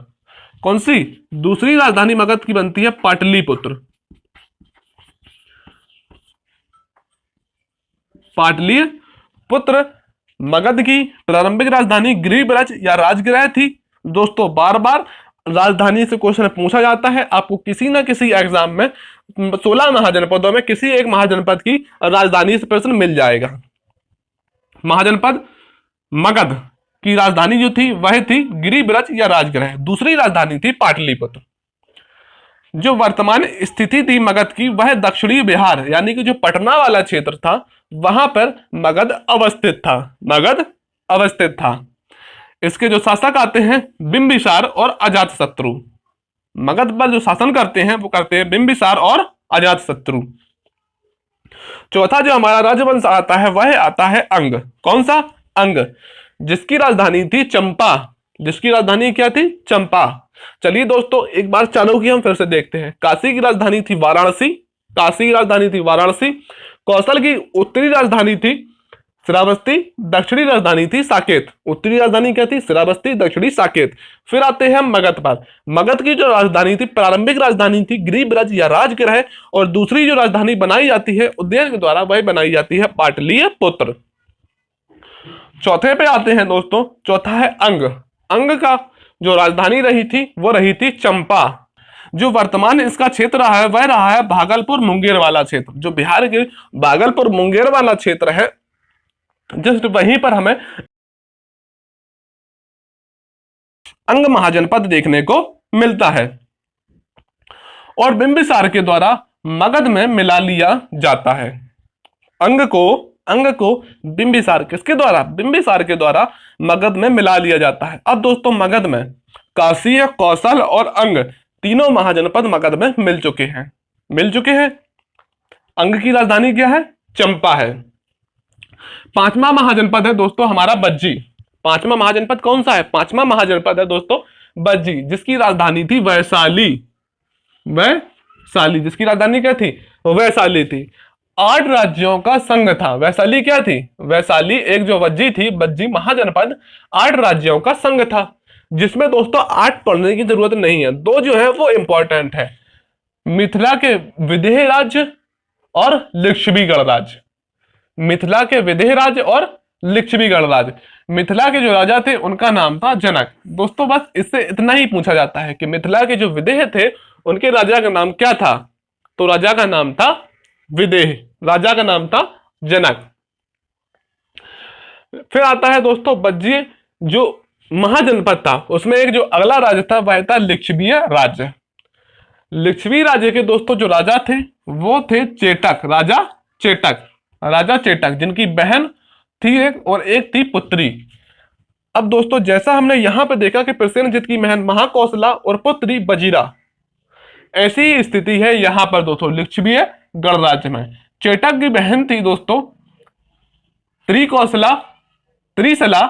S1: कौन सी? दूसरी राजधानी मगध की बनती है पाटलिपुत्र। पाटलिपुत्र मगध की प्रारंभिक राजधानी गिरिब्रज या राजगृह थी। दोस्तों बार बार राजधानी से क्वेश्चन पूछा जाता है, आपको किसी ना किसी एग्जाम में 16 महाजनपदों में किसी एक महाजनपद की राजधानी से प्रश्न मिल जाएगा। महाजनपद मगध की राजधानी जो थी वह थी गिरिब्रज या राजगृह, दूसरी राजधानी थी पाटलिपुत्र। जो वर्तमान स्थिति थी मगध की वह दक्षिणी बिहार यानी कि जो पटना वाला क्षेत्र था वहां पर मगध अवस्थित था। मगध अवस्थित था। इसके जो शासक आते हैं बिंबिसार और अजातशत्रु। मगध पर जो शासन करते हैं वो करते हैं बिंबिसार और अजातशत्रु। चौथा जो हमारा राजवंश आता है वह आता है अंग। कौन सा? अंग, जिसकी राजधानी थी चंपा। जिसकी राजधानी क्या थी? चंपा। चलिए दोस्तों एक बार चाणक्य हम फिर से देखते हैं। काशी की राजधानी थी वाराणसी। काशी की राजधानी थी वाराणसी। कौशल की उत्तरी राजधानी थी श्रावस्ती, दक्षिणी राजधानी थी साकेत। उत्तरी राजधानी क्या थी? श्रावस्ती, दक्षिणी साकेत। फिर आते हैं मगध पर। मगध की जो राजधानी थी, प्रारंभिक राजधानी थी गिरिब्रज या राजगृह, और दूसरी जो राजधानी बनाई जाती है उदयन के द्वारा वह बनाई जाती है पाटलिपुत्र। चौथे पे आते हैं दोस्तों। चौथा है अंग। अंग का जो राजधानी रही थी वो रही थी चंपा। जो वर्तमान इसका क्षेत्र रहा है वह रहा है भागलपुर मुंगेर वाला क्षेत्र। जो बिहार के भागलपुर मुंगेर वाला क्षेत्र है, जस्ट वहीं पर हमें अंग महाजनपद देखने को मिलता है। और बिंबिसार के द्वारा मगध में मिला लिया जाता है। अंग को बिंबिसार किसके द्वारा? बिंबिसार के द्वारा मगध में मिला लिया जाता है। अब दोस्तों मगध में काशी, कौशल और अंग तीनों महाजनपद मगध में मिल चुके हैं। अंग की राजधानी क्या है? चंपा है। पांचवा महाजनपद है दोस्तों हमारा बज्जी। पांचवा महाजनपद कौन सा है? पांचवा महाजनपद है दोस्तों बज्जी, जिसकी राजधानी थी वैशाली। जिसकी राजधानी क्या थी? वैशाली थी। 8 राज्यों का संघ था। वैशाली क्या थी? वैशाली एक जो बज्जी थी, बज्जी महाजनपद 8 राज्यों का संघ था, जिसमें दोस्तों 8 पढ़ने की जरूरत नहीं है, 2 जो है वो इंपॉर्टेंट है। मिथिला के विदेह राज्य और लिच्छवी गणराज्य। मिथिला के विदेह राज्य और लिच्छवी गणराज्य। मिथिला के जो राजा थे उनका नाम था जनक। दोस्तों बस इससे इतना ही पूछा जाता है कि मिथिला के जो विदेह थे उनके राजा का नाम क्या था? तो राजा का नाम था विदेह, राजा का नाम था जनक। फिर आता है दोस्तों बज्जी जो महाजनपद था, उसमें एक जो अगला राज्य था वह था लिच्छवी राज्य। लिच्छवी राज्य के दोस्तों जो राजा थे वो थे चेटक, राजा चेटक, जिनकी बहन थी एक और एक थी पुत्री। अब दोस्तों जैसा हमने यहां पे देखा कि प्रसेनजित की बहन महाकौशला और पुत्री बजीरा, ऐसी ही स्थिति है यहां पर दोस्तों लिच्छवी गणराज्य में। चेटक की बहन थी दोस्तों त्रिशला।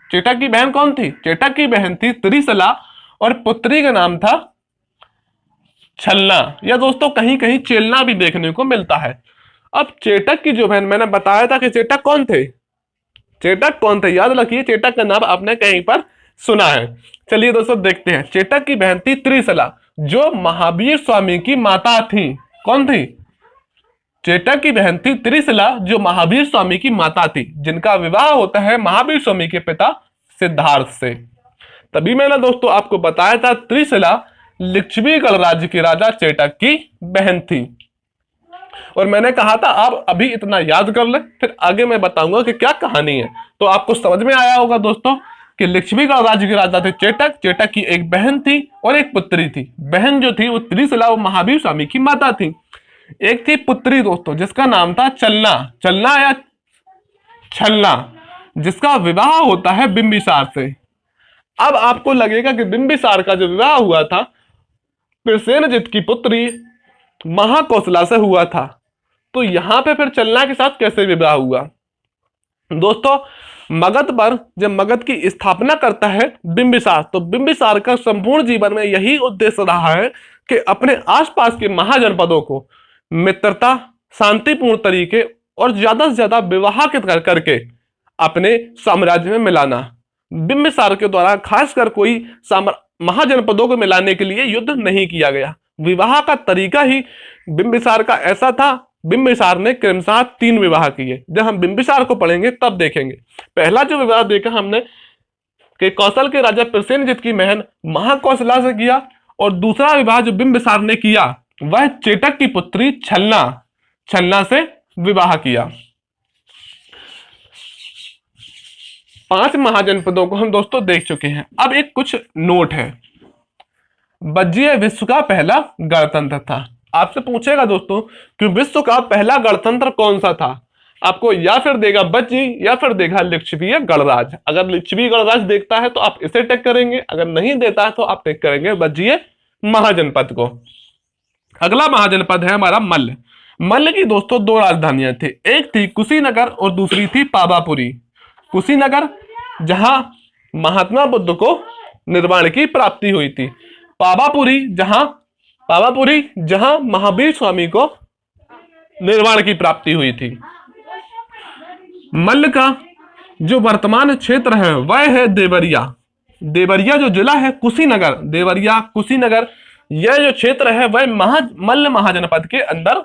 S1: चेटक की बहन कौन थी? चेटक की बहन थी त्रिशला और पुत्री का नाम था छलना, या दोस्तों कहीं कहीं चेलना भी देखने को मिलता है। अब चेटक की जो बहन, मैंने बताया था कि चेटक कौन थे? याद रखिए, चेटक का नाम आपने कहीं पर सुना है। चलिए दोस्तों देखते हैं। चेटक की बहन थी त्रिशला जो महावीर स्वामी की माता थी। कौन थी? चेटक की बहन थी त्रिशला जो महावीर स्वामी की माता थी, जिनका विवाह होता है महावीर स्वामी के पिता सिद्धार्थ से। तभी मैंने दोस्तों आपको बताया था त्रिशला लिच्छवी गणराज्य के राजा चेटक की बहन थी। और मैंने कहा था आप अभी इतना याद कर ले, फिर आगे मैं बताऊंगा कि क्या कहानी है। तो आपको समझ में आया होगा दोस्तों कि लिच्छवी गणराज्य के राजा थे चेटक। चेटक की एक बहन थी और एक पुत्री थी। बहन जो थी वो त्रिशला, वो महावीर स्वामी की माता थी। एक थी पुत्री दोस्तों जिसका नाम था चलना या छलना, जिसका विवाह होता है बिंबिसार से। अब आपको लगेगा कि बिंबिसार का जो विवाह हुआ था प्रसेनजित की पुत्री महाकौशला से हुआ था। तो यहां पे फिर चलना के साथ कैसे विवाह हुआ? दोस्तों, मगध पर जब मगध की स्थापना करता है बिंबिसार, तो बिंबिसार का संपूर्ण जीवन में यही उद्देश्य रहा है कि अपने आसपास के महाजनपदों को मित्रता, शांतिपूर्ण तरीके और ज्यादा से ज्यादा विवाह करके अपने साम्राज्य में मिलाना। बिंबिसार के द्वारा खासकर कोई महाजनपदों को मिलाने के लिए युद्ध नहीं किया गया। विवाह का तरीका ही बिंबिसार का ऐसा था, बिंबिसार ने क्रमशः 3 विवाह किए। जब हम बिंबिसार को पढ़ेंगे तब देखेंगे। पहला जो विवाह देखा हमने कि कौशल के राजा प्रसेनजित की बहन महाकौशला से किया, और दूसरा विवाह जो बिंबिसार ने किया वह चेटक की पुत्री छलना से विवाह किया। 5 महाजनपदों को हम दोस्तों देख चुके हैं। अब एक कुछ नोट है। बज्जीय विश्व का पहला गणतंत्र था। आपसे पूछेगा दोस्तों कि विश्व का पहला गणतंत्र कौन सा था? आपको या फिर देगा बज्जी या फिर देगा लिच्छवीय गणराज। अगर लिच्छवी गणराज देखता है तो आप इसे टेक करेंगे, अगर नहीं देता है तो आप टेक करेंगे बज्जीय महाजनपद को। अगला महाजनपद है हमारा मल्ल। मल्ल की दोस्तों 2 राजधानियां थी, एक थी कुशीनगर और दूसरी थी पावापुरी। कुशीनगर जहां महात्मा बुद्ध को निर्वाण की प्राप्ति हुई थी, पावापुरी जहां महावीर स्वामी को निर्वाण की प्राप्ति हुई थी। मल्ल का जो वर्तमान क्षेत्र है वह है देवरिया। देवरिया जो जिला है कुशीनगर, देवरिया कुशीनगर, यह जो क्षेत्र है वह मल्ल महाजनपद के अंदर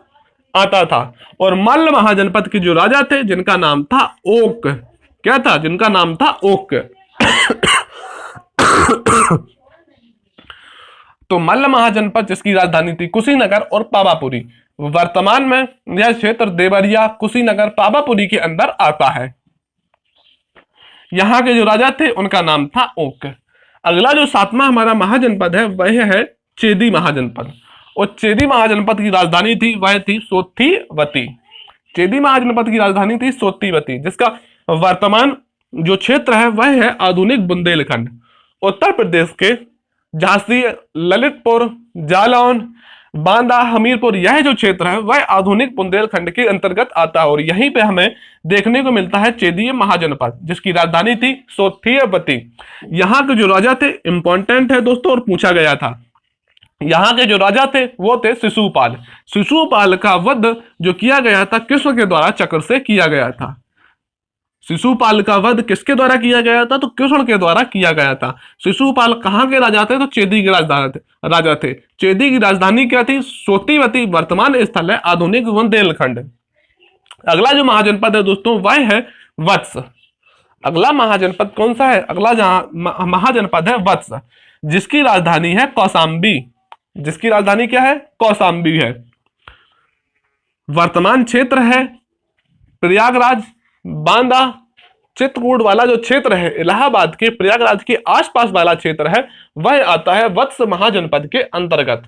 S1: आता था। और मल्ल महाजनपद के जो राजा थे जिनका नाम था ओक, क्या था? जिनका नाम था ओक। तो मल्ल महाजनपद जिसकी राजधानी थी कुशीनगर और पावापुरी, वर्तमान में यह क्षेत्र देवरिया, कुशीनगर, पावापुरी के अंदर आता है। यहां के जो राजा थे उनका नाम था ओक। अगला जो 7वां हमारा महाजनपद है वह है चेदी महाजनपद। और चेदी महाजनपद की राजधानी थी वह थी सोत्तीवती। चेदी महाजनपद की राजधानी थी सोत्तीवती, जिसका वर्तमान जो क्षेत्र है वह है आधुनिक बुंदेलखंड। उत्तर प्रदेश के झांसी, ललितपुर, जालौन, बांदा, हमीरपुर, यह जो क्षेत्र है वह आधुनिक बुंदेलखंड के अंतर्गत आता है। और यहीं पे हमें देखने को मिलता है चेदीय महाजनपद जिसकी राजधानी थी सोत्तीवती। यहाँ के जो राजा थे इंपॉर्टेंट है दोस्तों और पूछा गया था। यहाँ के जो राजा थे वो थे शिशुपाल। शिशुपाल का वध जो किया गया था कृष्ण के द्वारा चक्र से किया गया था। शिशुपाल का वध किसके द्वारा किया गया था? तो कृष्ण के द्वारा किया गया था। शिशुपाल कहाँ के राजा थे? तो चेदी के राजा थे। चेदी की राजधानी क्या थी? सोत्तीवती, वर्तमान स्थल है आधुनिक बुंदेलखंड। अगला जो महाजनपद है दोस्तों वह है वत्स। अगला महाजनपद कौन सा है? अगला जहां महाजनपद है वत्स, जिसकी राजधानी है कौशाम्बी। जिसकी राजधानी क्या है? कौशाम्बी है। वर्तमान क्षेत्र है प्रयागराज, बांदा, चित्रकूट वाला जो क्षेत्र है, इलाहाबाद के प्रयागराज के आसपास वाला क्षेत्र है, वह आता है वत्स महाजनपद के अंतर्गत।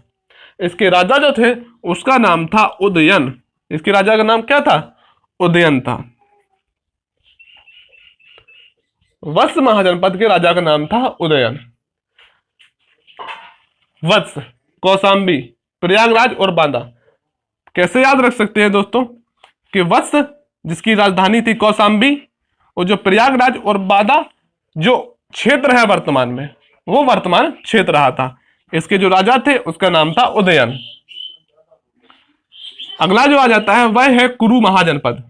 S1: इसके राजा जो थे उसका नाम था उदयन। इसके राजा का नाम क्या था? उदयन था। वत्स महाजनपद के राजा का नाम था उदयन। वत्स, कौशाम्बी, प्रयागराज और बांदा कैसे याद रख सकते हैं दोस्तों कि वत्स जिसकी राजधानी थी कौशाम्बी और जो प्रयागराज और बांदा जो क्षेत्र है वर्तमान में वो वर्तमान क्षेत्र रहा था। इसके जो राजा थे उसका नाम था उदयन। अगला जो आ जाता है वह है कुरु महाजनपद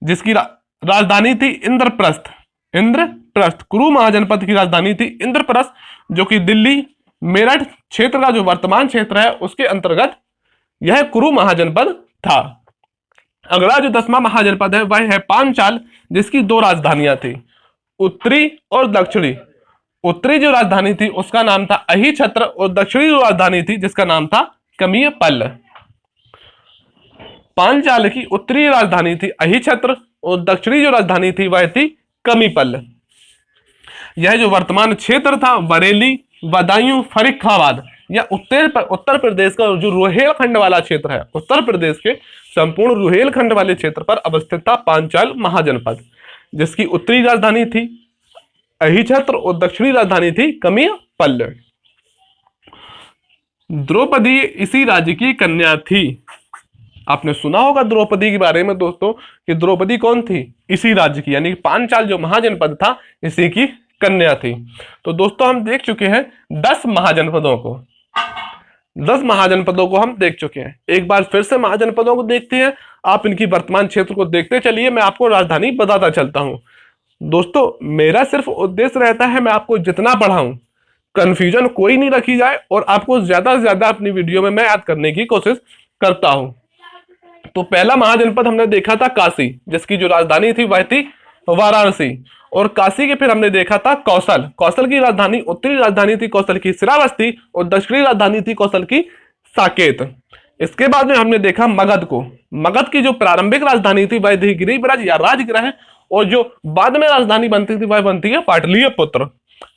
S1: जिसकी राजधानी थी इंद्रप्रस्थ। कुरु महाजनपद की राजधानी थी इंद्रप्रस्थ जो कि दिल्ली मेरठ क्षेत्र का जो वर्तमान क्षेत्र है उसके अंतर्गत यह कुरु महाजनपद था। अगला जो 10वां महाजनपद है वह है पांचाल जिसकी 2 राजधानियां थी, उत्तरी और दक्षिणी। उत्तरी जो राजधानी थी उसका नाम था अहिछत्र और दक्षिणी जो राजधानी थी जिसका नाम था कमियपल्ल। पांचाल की उत्तरी राजधानी थी अहिछत्र और दक्षिणी जो राजधानी थी वह थी कमिपल्ल। यह जो वर्तमान क्षेत्र था बरेली, बदायूं, फर्रुखाबाद या उत्तर प्रदेश का जो रुहेलखंड वाला क्षेत्र है, उत्तर प्रदेश के संपूर्ण रुहेलखंड वाले क्षेत्र पर अवस्थित था पांचाल महाजनपद जिसकी उत्तरी राजधानी थी अहिछत्र और दक्षिणी राजधानी थी कमियपल्ल। द्रौपदी इसी राज्य की कन्या थी। आपने सुना होगा द्रौपदी के बारे में दोस्तों कि द्रौपदी कौन थी, इसी राज्य की, यानी पांचाल जो महाजनपद था इसी की कन्या थी। तो दोस्तों हम देख चुके हैं 10 महाजनपदों को हम देख चुके हैं। एक बार फिर से महाजनपदों को देखते हैं, आप इनकी वर्तमान क्षेत्र को देखते चलिए, मैं आपको राजधानी बताता चलता हूं। दोस्तों मेरा सिर्फ उद्देश्य रहता है मैं आपको जितना पढ़ाऊं कंफ्यूजन कोई नहीं रखी जाए और आपको ज्यादा से ज्यादा अपनी वीडियो में मैं याद करने की कोशिश करता हूं। तो पहला महाजनपद हमने देखा था काशी, जिसकी जो राजधानी थी वह थी वाराणसी। और काशी के फिर हमने देखा था कौशल, कौशल की राजधानी, उत्तरी राजधानी थी कौशल की श्रावस्ती और दक्षिणी राजधानी थी कौशल की साकेत। इसके बाद में हमने देखा मगध को, मगध की जो प्रारंभिक राजधानी थी वह थी गिरिब्रज या राजगृह, और जो बाद में राजधानी बनती थी वह बनती है पाटलिपुत्र।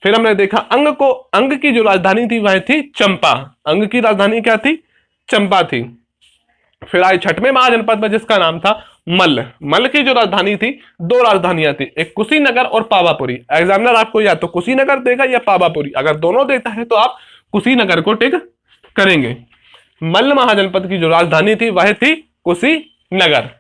S1: फिर हमने देखा अंग को, अंग की जो राजधानी थी वह थी चंपा, अंग की राजधानी क्या थी, चंपा थी। फिर आए छठवें महाजनपद में जिसका नाम था मल्ल, मल्ल की जो राजधानी थी, 2 राजधानियां थी, एक कुशीनगर और पावापुरी। एग्जामिनर आपको या तो कुशीनगर देगा या पावापुरी, अगर दोनों देता है तो आप कुशीनगर को टिक करेंगे। मल्ल महाजनपद की जो राजधानी थी वह थी कुशीनगर।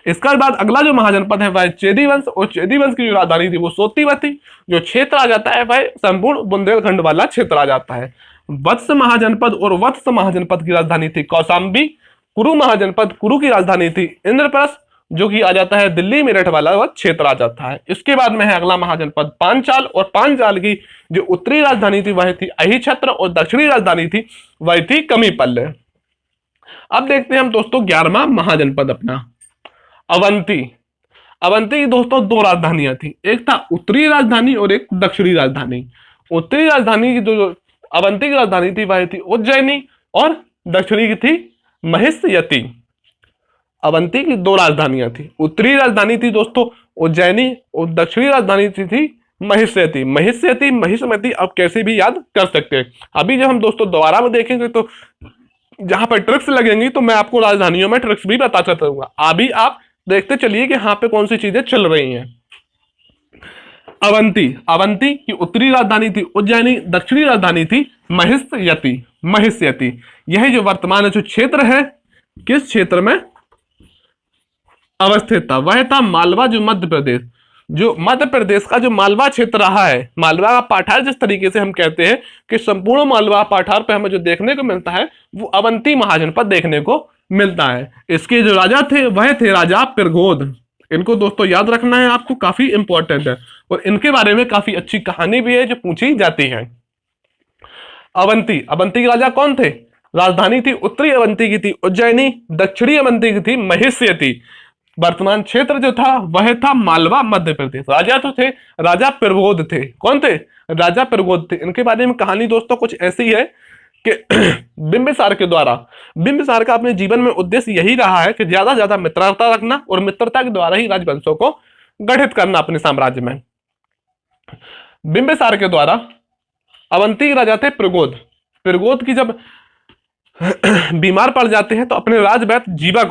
S1: इसका बाद अगला जो महाजनपद है वह चेदी वंश, और चेदी वंश की जो राजधानी थी वो सोतीवती। जो क्षेत्र आ जाता है वह संपूर्ण बुंदेलखंड वाला क्षेत्र आ जाता है। वत्स महाजनपद और वत्स महाजनपद की राजधानी थी कौशाम्बी। कुरु महाजनपद, कुरु की राजधानी थी इंद्रप्रस्थ, जो कि आ जाता है दिल्ली मेरठ वाला वह क्षेत्र आ जाता है। इसके बाद में है अगला महाजनपद पांचाल, और पांचाल की जो उत्तरी राजधानी थी वह थी अहिछत्र और दक्षिणी राजधानी थी वह थी कमीपल्ले। अब देखते हैं हम दोस्तों 11वां महाजनपद अपना अवंती। अवंती की दोस्तों 2 राजधानियां थी, एक था उत्तरी राजधानी और एक दक्षिणी राजधानी। उत्तरी राजधानी की जो अवंती की राजधानी थी वह थी उज्जैनी, और दक्षिणी की थी महिष्यति। अवंती की 2 राजधानियां थी, उत्तरी राजधानी थी दोस्तों उज्जैनी और दक्षिणी राजधानी थी महिष्यति। महिष्यति महिष्मति आप कैसे भी याद कर सकते हैं। अभी जब हम दोस्तों दोबारा में देखेंगे तो जहां पर ट्रिक्स लगेंगी तो मैं आपको राजधानियों में ट्रिक्स भी बताता रहूंगा। अभी आप देखते चलिए कि यहाँ पे कौन सी चीजें चल रही हैं। अवंती, अवंती की उत्तरी राजधानी थी उज्जैनी, दक्षिणी राजधानी थी महिष्यति। महिष्यति यह जो वर्तमान जो क्षेत्र है किस क्षेत्र में अवस्थित था, वह था मालवा, जो मध्य प्रदेश, जो मध्य प्रदेश का जो मालवा क्षेत्र रहा है। मालवा का पठार जिस तरीके से हम कहते हैं कि संपूर्ण मालवा पठार पे हमें जो देखने को मिलता है वो अवंती महाजनपद देखने को मिलता है। इसके जो राजा थे वह थे राजा पिरगोद। इनको दोस्तों याद रखना है आपको, काफी इंपॉर्टेंट है, और इनके बारे में काफी अच्छी कहानी भी है जो पूछी जाती है। अवंती, अवंती के राजा कौन थे, राजधानी थी उत्तरी अवंती की थी उज्जैनी, दक्षिणी अवंती की थी महिष्यति। वर्तमान क्षेत्र जो था वह था मालवा मध्य प्रदेश। राजा तो थे राजा पिरगोद थे। कौन थे, राजा पिरगोद थे। इनके बारे में कहानी दोस्तों कुछ ऐसी है कि बिंबिसार के द्वारा, बिंबिसार का अपने जीवन में उद्देश्य यही रहा है कि ज्यादा से ज्यादा मित्रता रखना और मित्रता के द्वारा ही राजवंशों को गठित करना अपने साम्राज्य में। बिंबिसार के द्वारा अवंती के राजा थे पिरगोद। पिरगोद की जब बीमार पड़ जाते हैं तो अपने राजवैद्य जीवक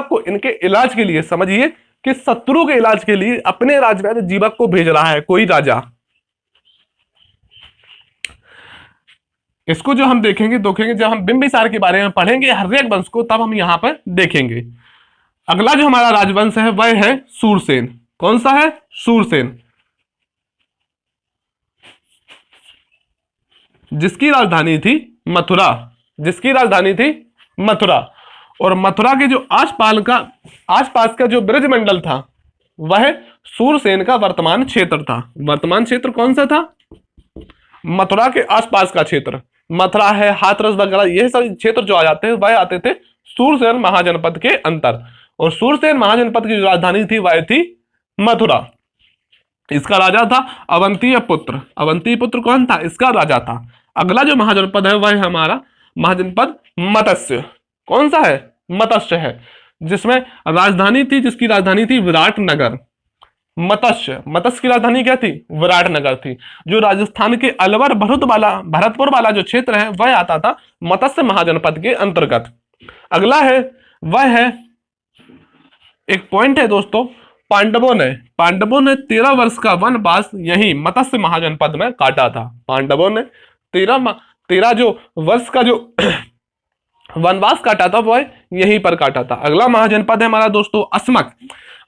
S1: को इनके इलाज के लिए, समझिए कि शत्रु के इलाज के लिए अपने राजवैद्य जीवक को भेज रहा है कोई राजा। इसको जो हम देखेंगे जब हम बिंबिसार के बारे में पढ़ेंगे हर्यक वंश को, तब हम यहां पर देखेंगे। अगला जो हमारा राजवंश है वह है सूरसेन। कौन सा है, सूरसेन, जिसकी राजधानी थी मथुरा, जिसकी राजधानी थी मथुरा। और मथुरा के जो आसपास का जो ब्रजमंडल था वह सूरसेन का वर्तमान क्षेत्र था। वर्तमान क्षेत्र कौन सा था, मथुरा के आसपास का क्षेत्र। मथुरा है, हाथरस वगैरह, यह सारे क्षेत्र जो आ जाते हैं वह आते थे सूरसेन महाजनपद के अंतर। और सूरसेन महाजनपद की जो राजधानी थी वह थी मथुरा। इसका राजा था अवंतीय पुत्र। अवंती पुत्र कौन था, इसका राजा था। अगला जो महाजनपद है वह हमारा महाजनपद मत्स्य। कौन सा है, मत्स्य है, जिसमें राजधानी थी, जिसकी राजधानी थी विराटनगर। मत्स्य, मत्स्य की राजधानी क्या थी, विराटनगर थी। जो राजस्थान के अलवर भरतपुर वाला जो क्षेत्र है वह आता था मत्स्य महाजनपद के अंतर्गत। अगला है वह है, एक पॉइंट है दोस्तों, पांडवों ने 13 वर्ष का वनवास यही मत्स्य महाजनपद में काटा था। पांडवों ने 13 जो वर्ष का जो वनवास काटा था वह यहीं पर काटा था। अगला महाजनपद है हमारा दोस्तों अस्मक।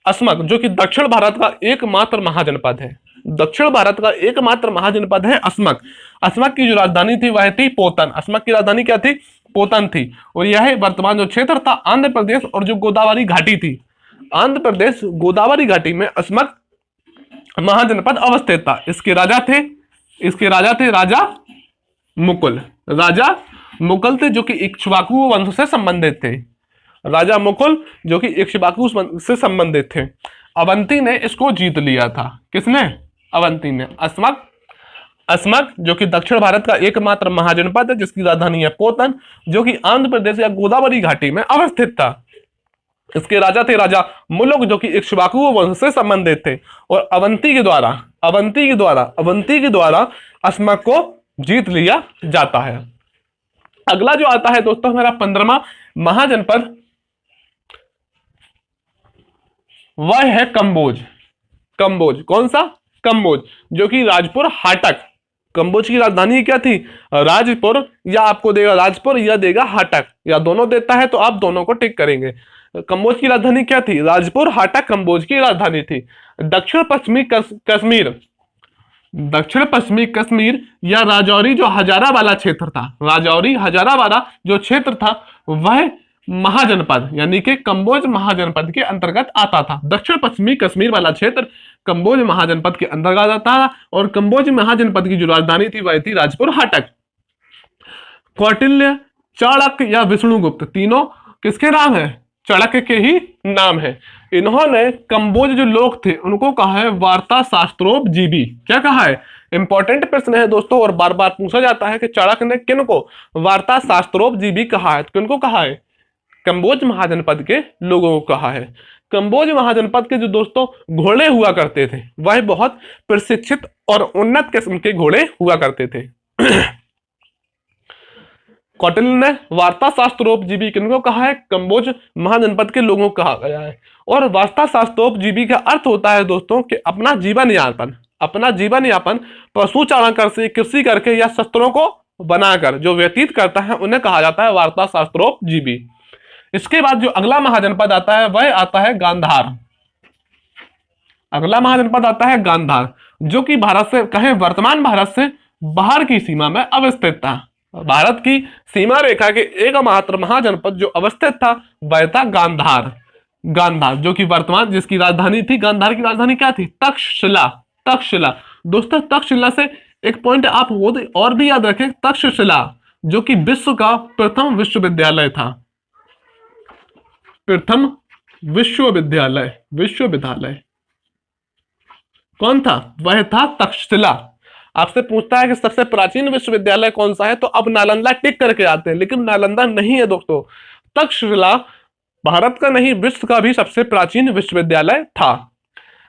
S1: अस्मक जो कि दक्षिण भारत का एकमात्र महाजनपद है। दक्षिण भारत का एकमात्र महाजनपद है अस्मक। अस्मक की जो राजधानी थी वह थी पोतन। अस्मक की राजधानी क्या थी? पोतन थी। और यह वर्तमान जो क्षेत्र था आंध्र प्रदेश और जो गोदावरी घाटी थी, आंध्र प्रदेश गोदावरी घाटी में अस्मक महाजनपद अवस्थित था। इसके राजा थे राजा मुकुल। राजा मुकुल थे जो कि इक्ष्वाकु वंश से संबंधित थे। राजा मुकुल जो कि इक्ष्वाकु से संबंधित थे। अवंती ने इसको जीत लिया था। किसने? अवंती ने। अस्मक जो कि दक्षिण भारत का एकमात्र महाजनपद है जिसकी राजधानी है पोतन, जो कि आंध्र प्रदेश या गोदावरी घाटी में अवस्थित था। इसके राजा थे राजा मुलुक जो कि इक्ष्वाकु वंश से संबंधित थे। और अवंती के द्वारा अस्मक को जीत लिया जाता है। अगला जो आता है दोस्तों हमारा 15वां महाजनपद, वह है कंबोज। कंबोज कौन सा? कंबोज जो कि राजपुर हाटक। कंबोज की राजधानी क्या थी? राजपुर, या आपको देगा राजपुर या देगा हाटक, या दोनों देता है तो आप दोनों को टिक करेंगे। कंबोज की राजधानी क्या थी? राजपुर हाटक कंबोज की राजधानी थी। दक्षिण पश्चिमी कश्मीर या राजौरी जो हजारा वाला क्षेत्र था, राजौरी हजारा वाला जो क्षेत्र था वह महाजनपद यानी कि कंबोज महाजनपद के अंतर्गत आता था। दक्षिण पश्चिमी कश्मीर वाला क्षेत्र कंबोज महाजनपद के अंतर्गत आता था। और कंबोज महाजनपद की जो राजधानी थी वह थी राजपुर हाटक। कौटिल्य, चाणक्य या विष्णुगुप्त तीनों किसके नाम है? चाणक्य के ही नाम है। इन्होंने कंबोज जो लोग थे उनको कहा है वार्ता शास्त्रोपजीवी। क्या कहा है? इंपॉर्टेंट प्रश्न है दोस्तों और बार बार पूछा जाता है कि चाणक्य ने किनको वार्ता शास्त्रोपजीवी कहा है? तो किनको कहा है? कंबोज महाजनपद के लोगों को कहा है। कंबोज महाजनपद के जो दोस्तों घोड़े हुआ करते थे वह बहुत प्रशिक्षित और उन्नत किस्म के घोड़े हुआ करते थे। कौटिल्य ने वार्ता शास्त्रोपजीवी किनको कहा है? कंबोज महाजनपद के लोगों को कहा गया है। और वार्ता शास्त्रोपजीवी का अर्थ होता है दोस्तों कि अपना जीवन यापन पशु चारण कर से, कृषि करके या शस्त्रों को बनाकर जो व्यतीत करता है उन्हें कहा जाता है वार्ता शास्त्रोपजीवी। इसके बाद जो अगला महाजनपद आता है वह आता है गांधार। अगला महाजनपद आता है गांधार जो कि भारत से कहें वर्तमान भारत से बाहर की सीमा में अवस्थित था। भारत की सीमा रेखा के एकमात्र महाजनपद जो अवस्थित था वह था गांधार। गांधार जो कि वर्तमान जिसकी राजधानी थी, गांधार की राजधानी क्या थी? तक्षशिला। दोस्तों तक्षशिला से एक पॉइंट आप और भी याद रखें, तक्षशिला जो कि विश्व का प्रथम विश्वविद्यालय था। प्रथम विश्वविद्यालय कौन था? वह था तक्षशिला। आपसे पूछता है कि सबसे प्राचीन विश्वविद्यालय कौन सा है, तो अब नालंदा टिक करके आते हैं, लेकिन नालंदा नहीं है दोस्तों। तक्षशिला भारत का नहीं विश्व का भी सबसे प्राचीन विश्वविद्यालय था।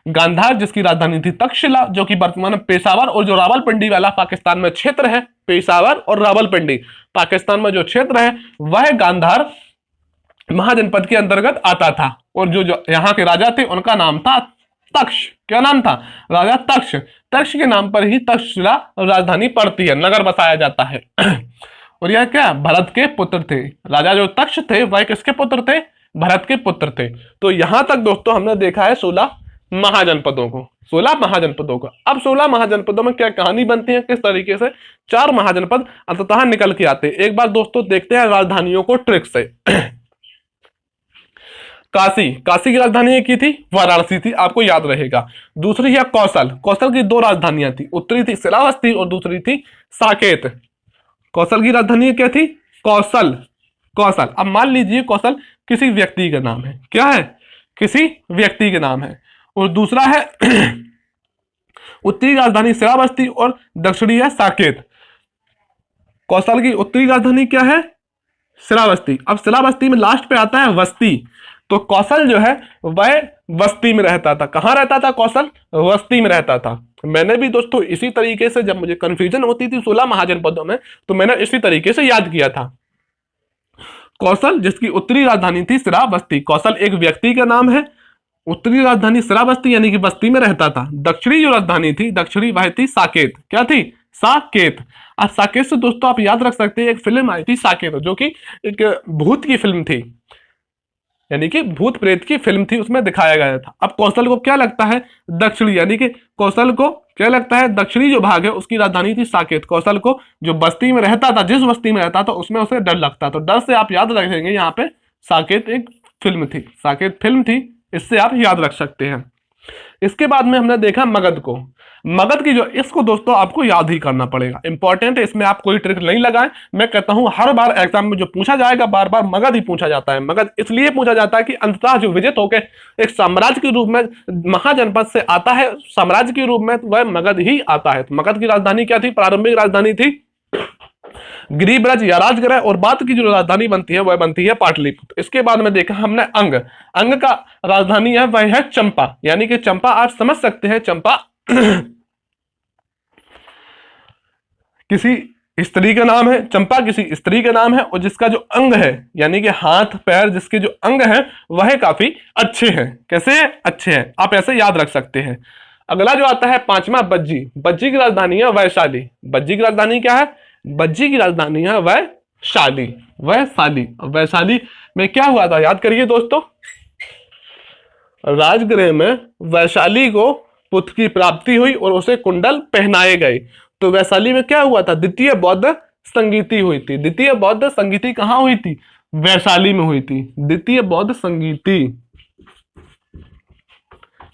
S1: गांधार जिसकी राजधानी थी तक्षशिला जो कि वर्तमान में पेशावर और जो रावलपिंडी वाला पाकिस्तान में क्षेत्र है, पेशावर और रावलपिंडी पाकिस्तान में जो क्षेत्र है वह गांधार महाजनपद के अंतर्गत आता था। और जो यहाँ के राजा थे उनका नाम था तक्ष। क्या नाम था? राजा तक्ष। तक्ष के नाम पर ही तक्षशिला राजधानी पड़ती है, नगर बसाया जाता है। और यह क्या? भरत के पुत्र थे। राजा जो तक्ष थे वह किसके पुत्र थे? भरत के पुत्र थे। तो यहां तक दोस्तों हमने देखा है 16 महाजनपदों को। 16 महाजनपदों का। अब 16 महाजनपदों में क्या कहानी बनती है, किस तरीके से 4 महाजनपद अंततः निकल के आते हैं। एक बार दोस्तों देखते हैं राजधानियों को ट्रिक से। काशी की राजधानी की थी वाराणसी थी, आपको याद रहेगा। दूसरी है कौशल की 2 राजधानियां थी, उत्तरी थी श्रावस्ती और दूसरी थी साकेत। कौशल की राजधानी क्या थी? कौशल। अब मान लीजिए कौशल किसी व्यक्ति का नाम है। क्या है? किसी व्यक्ति के नाम है। और दूसरा है उत्तरी राजधानी श्रावस्ती और दक्षिणी है साकेत। कौशल की उत्तरी राजधानी क्या है? श्रावस्ती। अब श्रावस्ती में लास्ट पे आता है वस्ती। तो कौशल जो है वह वस्ती में रहता था। कहां रहता था कौशल? वस्ती में रहता था। मैंने भी दोस्तों इसी तरीके से जब मुझे कंफ्यूजन होती थी 16 महाजनपदों में तो मैंने इसी तरीके से याद किया था। कौशल जिसकी उत्तरी राजधानी थी श्रावस्ती। कौशल एक व्यक्ति का नाम है। उत्तरी राजधानी श्रावस्ती यानी कि बस्ती में रहता था। दक्षिणी जो राजधानी थी, दक्षिणी वह थी साकेत। क्या थी? साकेत। अब साकेत से दोस्तों आप याद रख सकते हैं एक फिल्म आई थी साकेत, जो कि एक भूत की फिल्म थी, यानी कि भूत प्रेत की फिल्म थी, उसमें दिखाया गया था। अब कौशल को क्या लगता है, दक्षिणी, यानी कि कौशल को क्या लगता है, दक्षिणी जो भाग है उसकी राजधानी थी साकेत। कौशल को जो बस्ती में रहता था, जिस बस्ती में रहता था उसमें उसे डर लगता, तो डर से आप याद रखेंगे यहाँ पे साकेत एक फिल्म थी, साकेत फिल्म थी, इससे आप याद रख सकते हैं। इसके बाद में हमने देखा मगध को। मगध की जो, इसको दोस्तों आपको याद ही करना पड़ेगा, इंपॉर्टेंट है, इसमें आप कोई ट्रिक नहीं लगाएं। मैं कहता हूं हर बार एग्जाम में जो पूछा जाएगा बार बार मगध ही पूछा जाता है। मगध इसलिए पूछा जाता है कि अंततः जो विजित होकर एक साम्राज्य के रूप में महाजनपद से आता है, साम्राज्य के रूप में, वह मगध ही आता है। तो मगध की राजधानी क्या थी, प्रारंभिक राजधानी थी गिरिब्रज या राजगृह, और बाद की जो राजधानी बनती है वह बनती है पाटलिपुत्र। इसके बाद में देखा हमने अंग। अंग का राजधानी है वह है चंपा, यानी कि चंपा आप समझ सकते हैं, चंपा किसी स्त्री का नाम है, चंपा किसी स्त्री का नाम है, और जिसका जो अंग है, यानी कि हाथ पैर जिसके जो अंग है वह काफी अच्छे हैं। कैसे अच्छे हैं, आप ऐसे याद रख सकते हैं। अगला जो आता है पांचवा बज्जी। बज्जी की राजधानी है वैशाली। बज्जी की राजधानी क्या है, बज्जी की राजधानी है वैशाली। वैशाली, वैशाली में क्या हुआ था, याद करिए दोस्तों, राजगृह में वैशाली को पुत्र की प्राप्ति हुई और उसे कुंडल पहनाए गए। तो वैशाली में क्या हुआ था, द्वितीय बौद्ध संगीति हुई थी। द्वितीय बौद्ध संगीति कहां हुई थी, वैशाली में हुई थी। द्वितीय बौद्ध संगीति,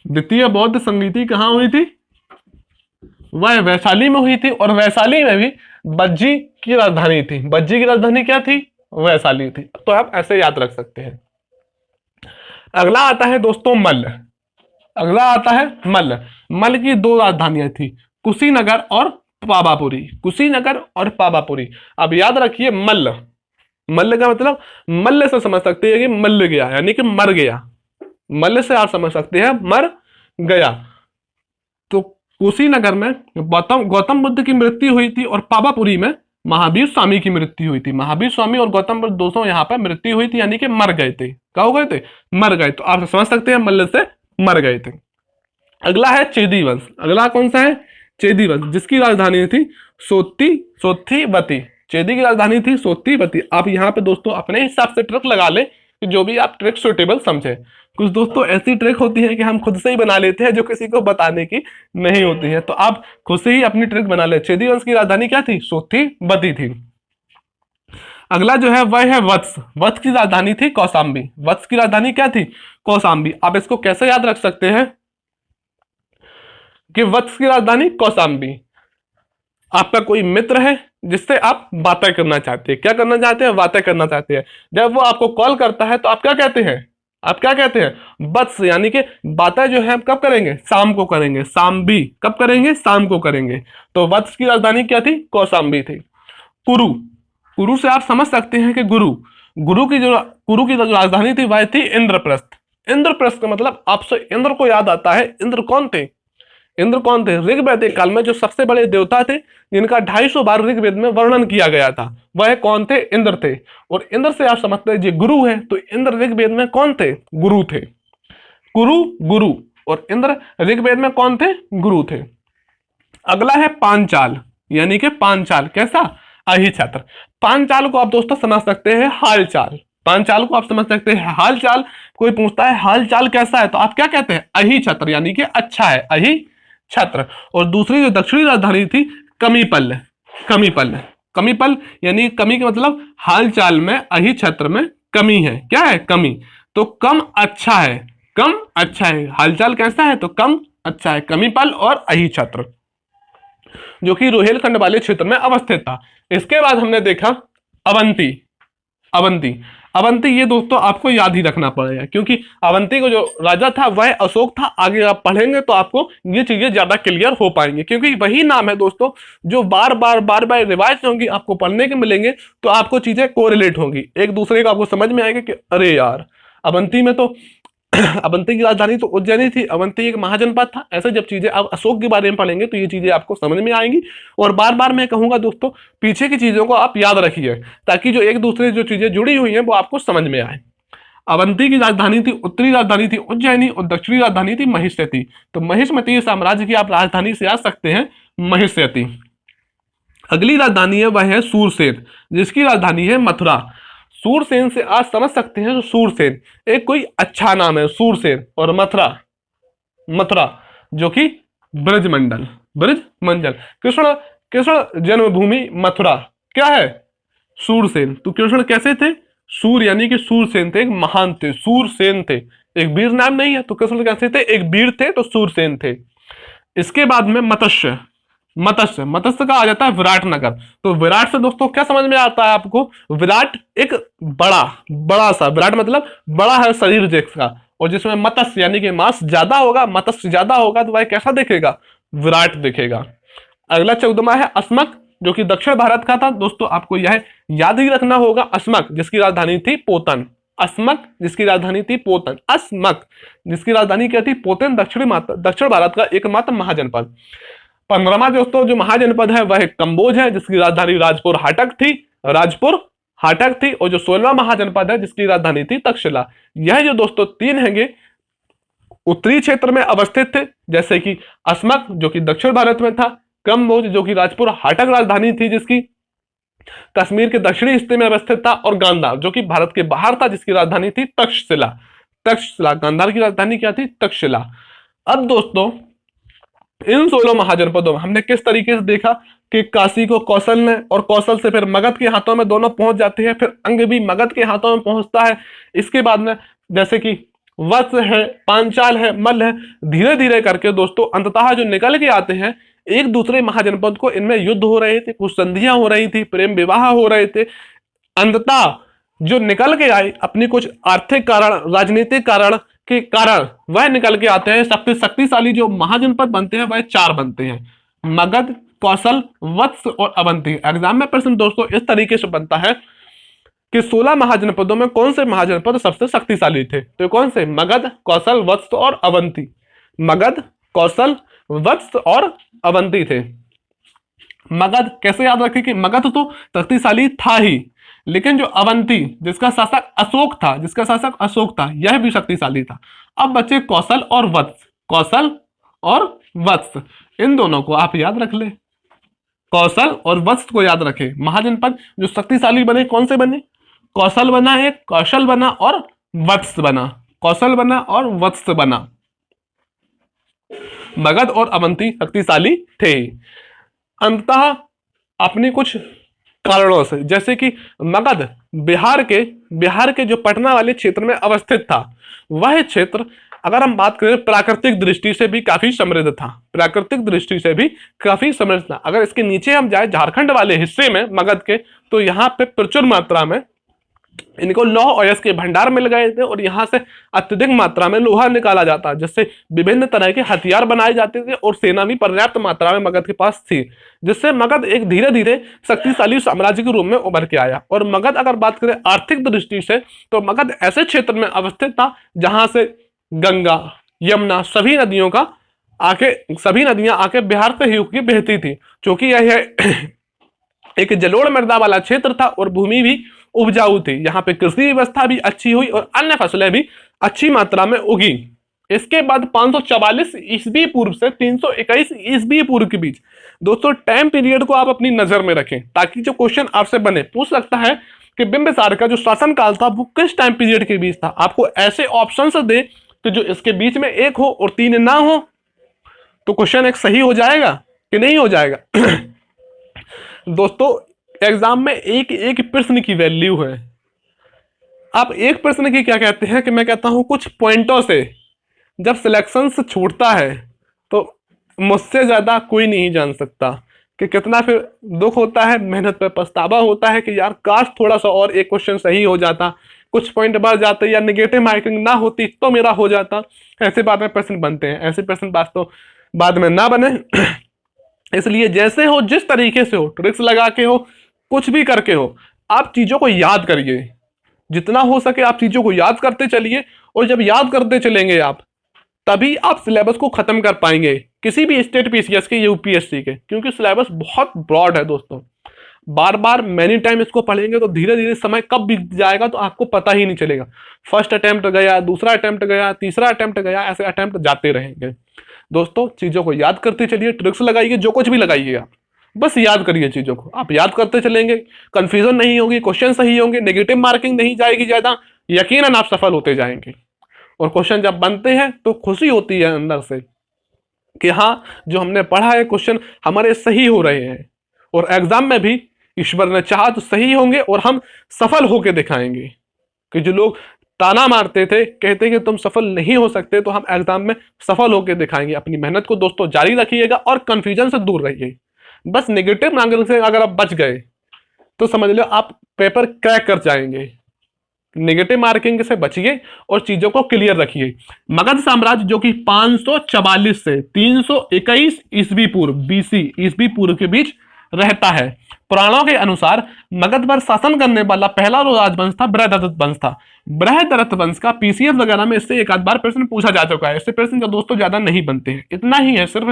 S1: द्वितीय बौद्ध संगीति कहां हुई थी, वह वैशाली में हुई थी, और वैशाली में भी बज्जी की राजधानी थी। बज्जी की राजधानी क्या थी, वैशाली थी। तो आप ऐसे याद रख सकते हैं। अगला आता है दोस्तों मल्ल। अगला आता है मल्ल। मल्ल की दो राजधानियां थी, कुशीनगर और पावापुरी। कुशीनगर और पावापुरी। अब याद रखिए मल्ल, मल्ल का मतलब मल्ल से समझ सकते हैं कि मल्ल गया, यानी कि मर गया। मल्ल से आप समझ सकते हैं मर गया। तो कुशीनगर में गौतम बुद्ध की मृत्यु हुई थी, और पावापुरी में महावीर स्वामी की मृत्यु हुई थी। महावीर स्वामी और गौतम बुद्ध दोनों यहाँ पर मृत्यु हुई थी, यानी कि मर गए थे। क्या हो गए थे, मर गए। तो आप समझ सकते हैं मल्ल से मर गए थे। अगला है चेदी वंश। अगला कौन सा है, चेदी वंश, जिसकी राजधानी थी सोत्तीवती। चेदी की राजधानी थी सोत्तीवती। आप यहाँ पे दोस्तों अपने हिसाब से ट्रिक लगा ले, जो भी आप ट्रिक सुटेबल समझे। कुछ दोस्तों ऐसी ट्रिक होती है कि हम खुद से ही बना लेते हैं, जो किसी को बताने की नहीं होती है, तो आप खुद से ही अपनी ट्रिक बना ले। चेदी वंश की राजधानी क्या थी, सोत्तीवती थी। अगला जो है वह है वत्स। वत्स की राजधानी थी कौशाम्बी। वत्स की राजधानी क्या थी, कौशाम्बी। आप इसको कैसे याद रख सकते हैं कि वत्स की राजधानी कौशाम्बी। आपका कोई मित्र है जिससे आप बातें करना चाहते हैं, क्या करना चाहते हैं, बातें करना चाहते हैं। जब वो आपको कॉल करता है तो आप क्या कहते हैं, आप क्या कहते हैं, वत्स, यानी कि बातें जो है हम कब करेंगे, शाम को करेंगे। शाम्बी कब करेंगे, शाम को करेंगे। तो वत्स की राजधानी क्या थी, कौशाम्बी थी। कुरु, कुरु से आप समझ सकते हैं कि गुरु, कुरु की जो राजधानी थी वह थी इंद्रप्रस्थ। इंद्रप्रस्थ का मतलब आपसे इंद्र को याद आता है। इंद्र कौन थे, इंद्र कौन थे, ऋग्वैदिक काल में जो सबसे बड़े देवता थे, जिनका 250 बार ऋग्वेद में वर्णन किया गया था, वह कौन थे, इंद्र थे। और इंद्र से आप समझते हैं गुरु है, तो इंद्र ऋग्वेद में कौन थे, गुरु थे। कुरु गुरु, और इंद्र ऋग्वेद में कौन थे, गुरु थे। अगला है पांचाल, यानी कि पांचाल कैसा, अहिछत्र। पांचाल को आप दोस्तों समझ सकते हैं हालचाल। पांचाल को आप समझ सकते हैं हालचाल। कोई पूछता है हालचाल कैसा है, तो आप क्या कहते हैं, अहिछत्र, यानी कि अच्छा है, अहिछत्र। और दूसरी जो दक्षिणी राजधानी थी कमीपल। कमीपल, कमीपल यानी कमी का मतलब हालचाल में, अहिछत्र में कमी है, क्या है, कमी। तो कम अच्छा है, कम अच्छा है। हालचाल कैसा है, तो कम अच्छा है। कमीपल और अहिछत्र, जो कि रोहेलखंड वाले क्षेत्र में अवस्थित था। इसके बाद हमने देखा अवंती। अवंती, अवंती ये दोस्तों आपको याद ही रखना पड़ेगा, क्योंकि अवंती को जो राजा था वह अशोक था। आगे आप पढ़ेंगे तो आपको ये चीजें ज्यादा क्लियर हो पाएंगे, क्योंकि वही नाम है दोस्तों जो बार बार रिवाइज होंगी, आपको पढ़ने के मिलेंगे, तो आपको चीजें कोरिलेट होंगी, एक दूसरे को आपको समझ में आएगा कि अरे यार अवंती में तो अवंती की राजधानी तो उज्जैनी थी, अवंती एक महाजनपद था। ऐसे जब चीजें आप अशोक के बारे में पढ़ेंगे तो ये चीजें आपको समझ में आएंगी। और बार बार मैं कहूंगा दोस्तों पीछे की चीजों को आप याद रखिए, ताकि जो एक दूसरे जो चीजें जुड़ी हुई हैं वो आपको समझ में आए। अवंती की राजधानी थी, उत्तरी राजधानी थी उज्जैनी, और दक्षिणी राजधानी थी महिष्यति। तो महिष्मती साम्राज्य की आप राजधानी से याद सकते हैं महिष्यति। अगली राजधानी है वह है सूरसेन, जिसकी राजधानी है मथुरा। सूरसेन से आज समझ सकते हैं, सूरसेन एक कोई अच्छा नाम है, सूरसेन। और मथुरा, मथुरा जो कि ब्रजमंडल, ब्रजमंडल, कृष्ण, कृष्ण जन्मभूमि मथुरा क्या है, सूरसेन। तो कृष्ण कैसे थे, सूर यानी कि सूरसेन थे, एक महान थे, सूरसेन थे, एक वीर नाम नहीं है। तो कृष्ण कैसे थे, एक वीर थे, तो सूरसेन थे। इसके बाद में मत्स्य, मत्स्य, मत्स्य का आ जाता है विराटनगर। तो विराट से दोस्तों क्या समझ में आता है आपको, विराट एक बड़ा, बड़ा सा, विराट मतलब बड़ा है शरीर जिसका, और जिसमें मत्स्य यानी कि मांस ज्यादा होगा, मत्स्य ज्यादा होगा, तो वह कैसा दिखेगा, विराट दिखेगा। अगला 14वां है अस्मक, जो कि दक्षिण भारत का था। दोस्तों आपको यह याद ही रखना होगा, अस्मक जिसकी राजधानी थी पोतन, अस्मक जिसकी राजधानी थी पोतन, अस्मक जिसकी राजधानी क्या थी, पोतन, दक्षिण भारत का एकमात्र महाजनपद। 15वां दोस्तों जो महाजनपद है वह कंबोज है, जिसकी राजधानी राजपुर हाटक थी, राजपुर हाटक थी। और जो 16वां महाजनपद है जिसकी राजधानी थी तक्षशिला। यह जो दोस्तों तीन हैंगे उत्तरी क्षेत्र में अवस्थित थे, जैसे कि अस्मक जो कि दक्षिण भारत में था, कंबोज जो कि राजपुर हाटक राजधानी थी जिसकी कश्मीर के दक्षिणी हिस्से में अवस्थित था, और गांधार जो कि भारत के बाहर था जिसकी राजधानी थी तक्षशिला, तक्षशिला, गांधार की राजधानी क्या थी, तक्षशिला। अब दोस्तों इन 16 महाजनपदों में हमने किस तरीके से देखा कि काशी को कौशल ने, और कौशल से फिर मगध के हाथों में दोनों पहुंच जाते हैं, फिर अंग भी मगध के हाथों में पहुंचता है। इसके बाद में जैसे कि वत्स है, पांचाल है, मल्ल है, धीरे धीरे करके दोस्तों अंततः जो निकल के आते हैं एक दूसरे महाजनपद को, इनमें युद्ध हो रहे थे, कुछ संधियां हो रही थी, प्रेम विवाह हो रहे थे। अंततः जो निकल के आए अपनी कुछ आर्थिक कारण, राजनीतिक कारण के कारण वह निकल के आते हैं। सबसे शक्तिशाली जो महाजनपद बनते हैं वह 4 बनते हैं, मगध, कौशल, वत्स और अवंती। एग्जाम में प्रश्न दोस्तों इस तरीके से बनता है कि 16 महाजनपदों में कौन से महाजनपद सबसे शक्तिशाली थे, तो कौन से, मगध, कौशल, वत्स और अवंती। मगध, कौशल, वत्स और अवंती थे। मगध कैसे याद रखें कि मगध तो शक्तिशाली था ही, लेकिन जो अवंती जिसका शासक अशोक था, जिसका शासक अशोक था, यह भी शक्तिशाली था। अब बचे कौशल और वत्स, कौशल और वत्स, इन दोनों को आप याद रख ले, कौशल और वत्स को याद रखें। महाजनपद जो शक्तिशाली बने कौन से बने, कौशल बना एक, कौशल बना और वत्स बना, कौशल बना और वत्स बना। मगध और अवंती शक्तिशाली थे। अंततः अपने कुछ कारणों से, जैसे कि मगध बिहार के जो पटना वाले क्षेत्र में अवस्थित था, वह क्षेत्र अगर हम बात करें प्राकृतिक दृष्टि से भी काफी समृद्ध था, प्राकृतिक दृष्टि से भी काफी समृद्ध था। अगर इसके नीचे हम जाए झारखंड वाले हिस्से में मगध के, तो यहाँ पे प्रचुर मात्रा में इनको लौह अयस्क के भंडार मिल गए थे, और यहाँ से अत्यधिक मात्रा में लोहा निकाला जाता, जिससे विभिन्न तरह के हथियार बनाए जाते थे, और सेना भी पर्याप्त मात्रा में मगध के पास थी, जिससे मगध एक धीरे धीरे शक्तिशाली साम्राज्य के रूप में उभर के आया। और मगध अगर बात करें आर्थिक दृष्टि से, तो मगध ऐसे क्षेत्र में अवस्थित था जहां से गंगा, यमुना, सभी नदियां आके बिहार से ही होकर बहती थी, क्योंकि यह एक जलोढ़ मृदा वाला क्षेत्र था और भूमि भी उपजाऊ थी। यहाँ पे कृषि व्यवस्था भी अच्छी हुई और अन्य फसलें भी अच्छी मात्रा में उगी। इसके बाद 544 ईस्वी पूर्व से 321 ईस्वी पूर्व के बीच दोस्तों टाइम पीरियड को आप अपनी नजर में रखें, ताकि जो क्वेश्चन आपसे बने, पूछ सकता है कि बिंबिसार का जो शासन काल था वो किस टाइम पीरियड के बीच था। आपको ऐसे ऑप्शंस दे कि जो इसके बीच में 1 हो और 3 ना हो, तो क्वेश्चन एक सही हो जाएगा कि नहीं हो जाएगा। दोस्तों एग्जाम में एक प्रश्न की वैल्यू है। आप एक प्रश्न की क्या कहते हैं कि मैं कहता हूं कुछ पॉइंटों से जब सिलेक्शन से छूटता है, तो मुझसे ज्यादा कोई नहीं जान सकता कि कितना फिर दुख होता है, मेहनत पे पछतावा होता है कि यार काश थोड़ा सा और एक क्वेश्चन सही हो जाता, कुछ पॉइंट बढ़ जाते, या नेगेटिव मार्किंग ना होती तो मेरा हो जाता। ऐसे बाद में प्रश्न बनते हैं, ऐसे प्रश्न वास्तव बाद में ना बने। इसलिए जैसे हो, जिस तरीके से हो, ट्रिक्स लगा के हो, कुछ भी करके हो, आप चीजों को याद करिए, जितना हो सके आप चीजों को याद करते चलिए। और जब याद करते चलेंगे आप, तभी आप सिलेबस को खत्म कर पाएंगे, किसी भी स्टेट पीसीएस के, यूपीएससी के, क्योंकि सिलेबस बहुत ब्रॉड है दोस्तों। बार बार मैनी टाइम इसको पढ़ेंगे तो धीरे धीरे समय कब बीत जाएगा तो आपको पता ही नहीं चलेगा। फर्स्ट अटेम्प्ट गया, दूसरा अटेम्प्ट गया, तीसरा अटेम्प्ट गया, ऐसे अटेम्प्ट जाते रहेंगे। दोस्तों चीजों को याद करते चलिए, ट्रिक्स लगाइए, जो कुछ भी लगाइए आप, बस याद करिए चीजों को, आप याद करते चलेंगे, कंफ्यूजन नहीं होगी, क्वेश्चन सही होंगे, नेगेटिव मार्किंग नहीं जाएगी ज्यादा, यकीनन आप सफल होते जाएंगे। और क्वेश्चन जब बनते हैं तो खुशी होती है अंदर से कि हाँ, जो हमने पढ़ा है क्वेश्चन हमारे सही हो रहे हैं, और एग्जाम में भी ईश्वर ने चाहा तो सही होंगे और हम सफल होके दिखाएंगे। कि जो लोग ताना मारते थे, कहते कि तुम सफल नहीं हो सकते, तो हम एग्जाम में सफल होके दिखाएंगे। अपनी मेहनत को दोस्तों जारी रखिएगा और कंफ्यूजन से दूर रहिए। बस नेगेटिव मार्किंग से अगर आप बच गए तो समझ लो आप पेपर क्रैक कर जाएंगे। नेगेटिव मार्किंग से बचिए और चीजों को क्लियर रखिए। मगध साम्राज्य जो कि 544 से 321 ईस्वी पूर्व बीसी ईस्वी पूर्व के बीच रहता है। पुराणों के अनुसार मगध पर शासन करने वाला पहला जो राजवंश था बृहद्रथ वंश था। बृहद्रथ वंश का पीसीएस वगैरह में इससे एक आध बार प्रश्न पूछा जा चुका है। इससे प्रश्न का दोस्तों ज्यादा नहीं बनते हैं। इतना ही है सिर्फ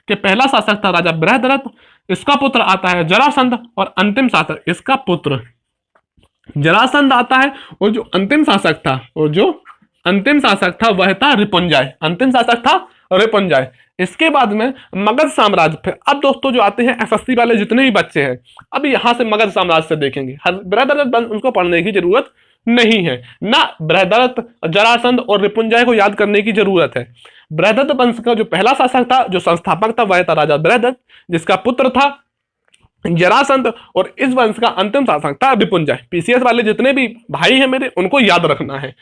S1: कि पहला शासक था राजा बृहद्रथ, इसका पुत्र आता है जरासंध, और अंतिम शासक इसका पुत्र जरासंध आता है। और जो अंतिम शासक था वह था रिपुंजय। अंतिम शासक था रिपुंजय। इसके बाद में मगध साम्राज्य। फिर अब दोस्तों जो आते हैं एसएससी वाले जितने भी बच्चे हैं, अब यहां से मगध साम्राज्य से देखेंगे। बृहद्रथ वंश उनको पढ़ने की जरूरत नहीं है, ना बृहद्रथ, जरासंध और रिपुंजय को याद करने की जरूरत है। बृहद्रथ वंश का जो पहला शासक था, जो संस्थापक था, वह था राजा बृहद्रथ, जिसका पुत्र था जरासंध, और इस वंश का अंतिम शासक था रिपुंजय। पीसीएस वाले जितने भी भाई हैं मेरे, उनको याद रखना है।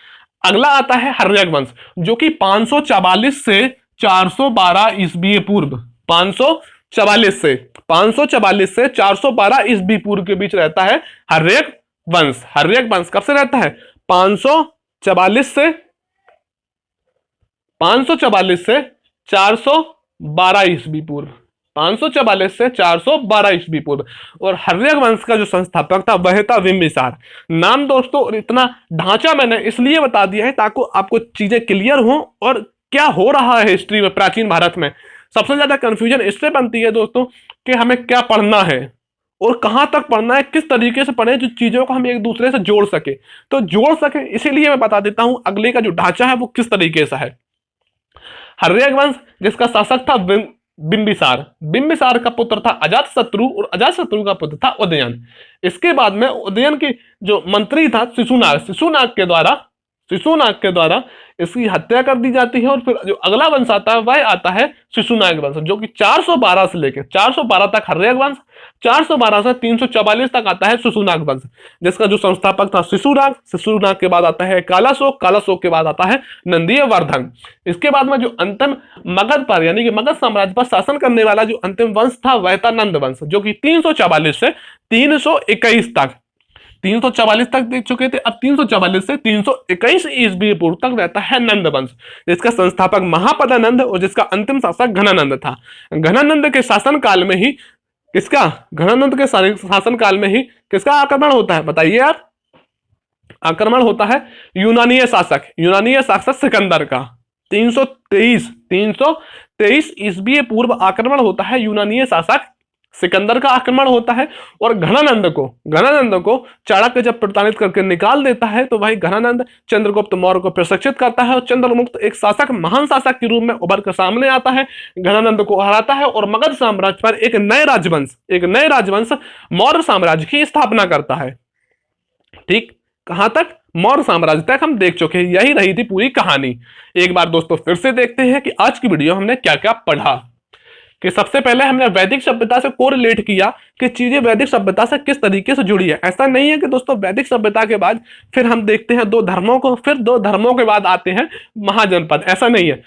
S1: अगला आता है हर्यक वंश, जो कि 544 से 412 ईस्वी पूर्व 544 से 412 ईस्वी पूर्व के बीच रहता है हर्यक वंश। हर्यक वंश कब से रहता है? 544 से 412 ईस्वी पूर्व। 544 से 412 ईस्वी पूर्व। और हर्यक वंश का जो संस्थापक था वह था बिंबिसार। नाम दोस्तों इतना ढांचा मैंने इसलिए बता दिया है ताकि आपको चीजें क्लियर हो और क्या हो रहा है हिस्ट्री में, प्राचीन भारत में। सबसे ज्यादा कंफ्यूजन इससे बनती है दोस्तों कि हमें क्या पढ़ना है और कहां तक पढ़ना है, किस तरीके से पढ़े जो चीजों को हम एक दूसरे से जोड़ सके। तो जोड़ सके इसीलिए मैं बता देता हूं अगले का जो ढांचा है वो किस तरीके से है। हर्यक वंश जिसका शासक था बिंबिसार। बिंबिसार का पुत्र था अजातशत्रु, और अजातशत्रु का पुत्र था उदयन। इसके बाद में उदयन की जो मंत्री था शिशुनाग के द्वारा इसकी हत्या कर दी जाती है। और फिर जो अगला वंश आता है वह आता है शिशुनाग वंश, जो कि 412 से लेकर 412 तक हर्यक वंश, 412 से 344 तक आता है शिशुनाग वंश, जिसका जो संस्थापक था शिशुनाग के बाद आता है कालाशोक के बाद आता है नंदीय वर्धन। इसके बाद में जो अंतिम मगध पर यानी कि मगध साम्राज्य पर शासन करने वाला जो अंतिम वंश था वह था नंद वंश, जो कि 344 से 321 तक 344 तक देख चुके थे। अब 344 से 321 ईस्वी पूर्व तक रहता है नंद वंश, जिसका संस्थापक महापदानंद और जिसका अंतिम शासक घनानंद था। घनानंद के शासन काल में ही किसका आक्रमण होता है बताइए यार? आक्रमण होता है यूनानीय शासक सिकंदर का। 323 ईस्वी पूर्व आक्रमण होता है यूनानीय शासक सिकंदर का आक्रमण होता है। और घनानंद को चाणक्य जब प्रताड़ित करके निकाल देता है तो वही घनानंद चंद्रगुप्त मौर्य को प्रशिक्षित करता है और चंद्रगुप्त एक महान शासक के रूप में उभर कर सामने आता है, घनानंद को हराता है और मगध साम्राज्य पर एक नए राजवंश मौर्य साम्राज्य की स्थापना करता है। ठीक, कहां तक? मौर्य साम्राज्य तक हम देख चुके हैं। यही रही थी पूरी कहानी। एक बार दोस्तों फिर से देखते हैं कि आज की वीडियो हमने क्या क्या पढ़ा। कि सबसे पहले हमने वैदिक सभ्यता से कोरिलेट किया कि चीजें वैदिक सभ्यता से किस तरीके से जुड़ी है। ऐसा नहीं है कि दोस्तों वैदिक सभ्यता के बाद फिर हम देखते हैं 2 धर्मों को, फिर 2 धर्मों के बाद आते हैं महाजनपद। ऐसा नहीं है।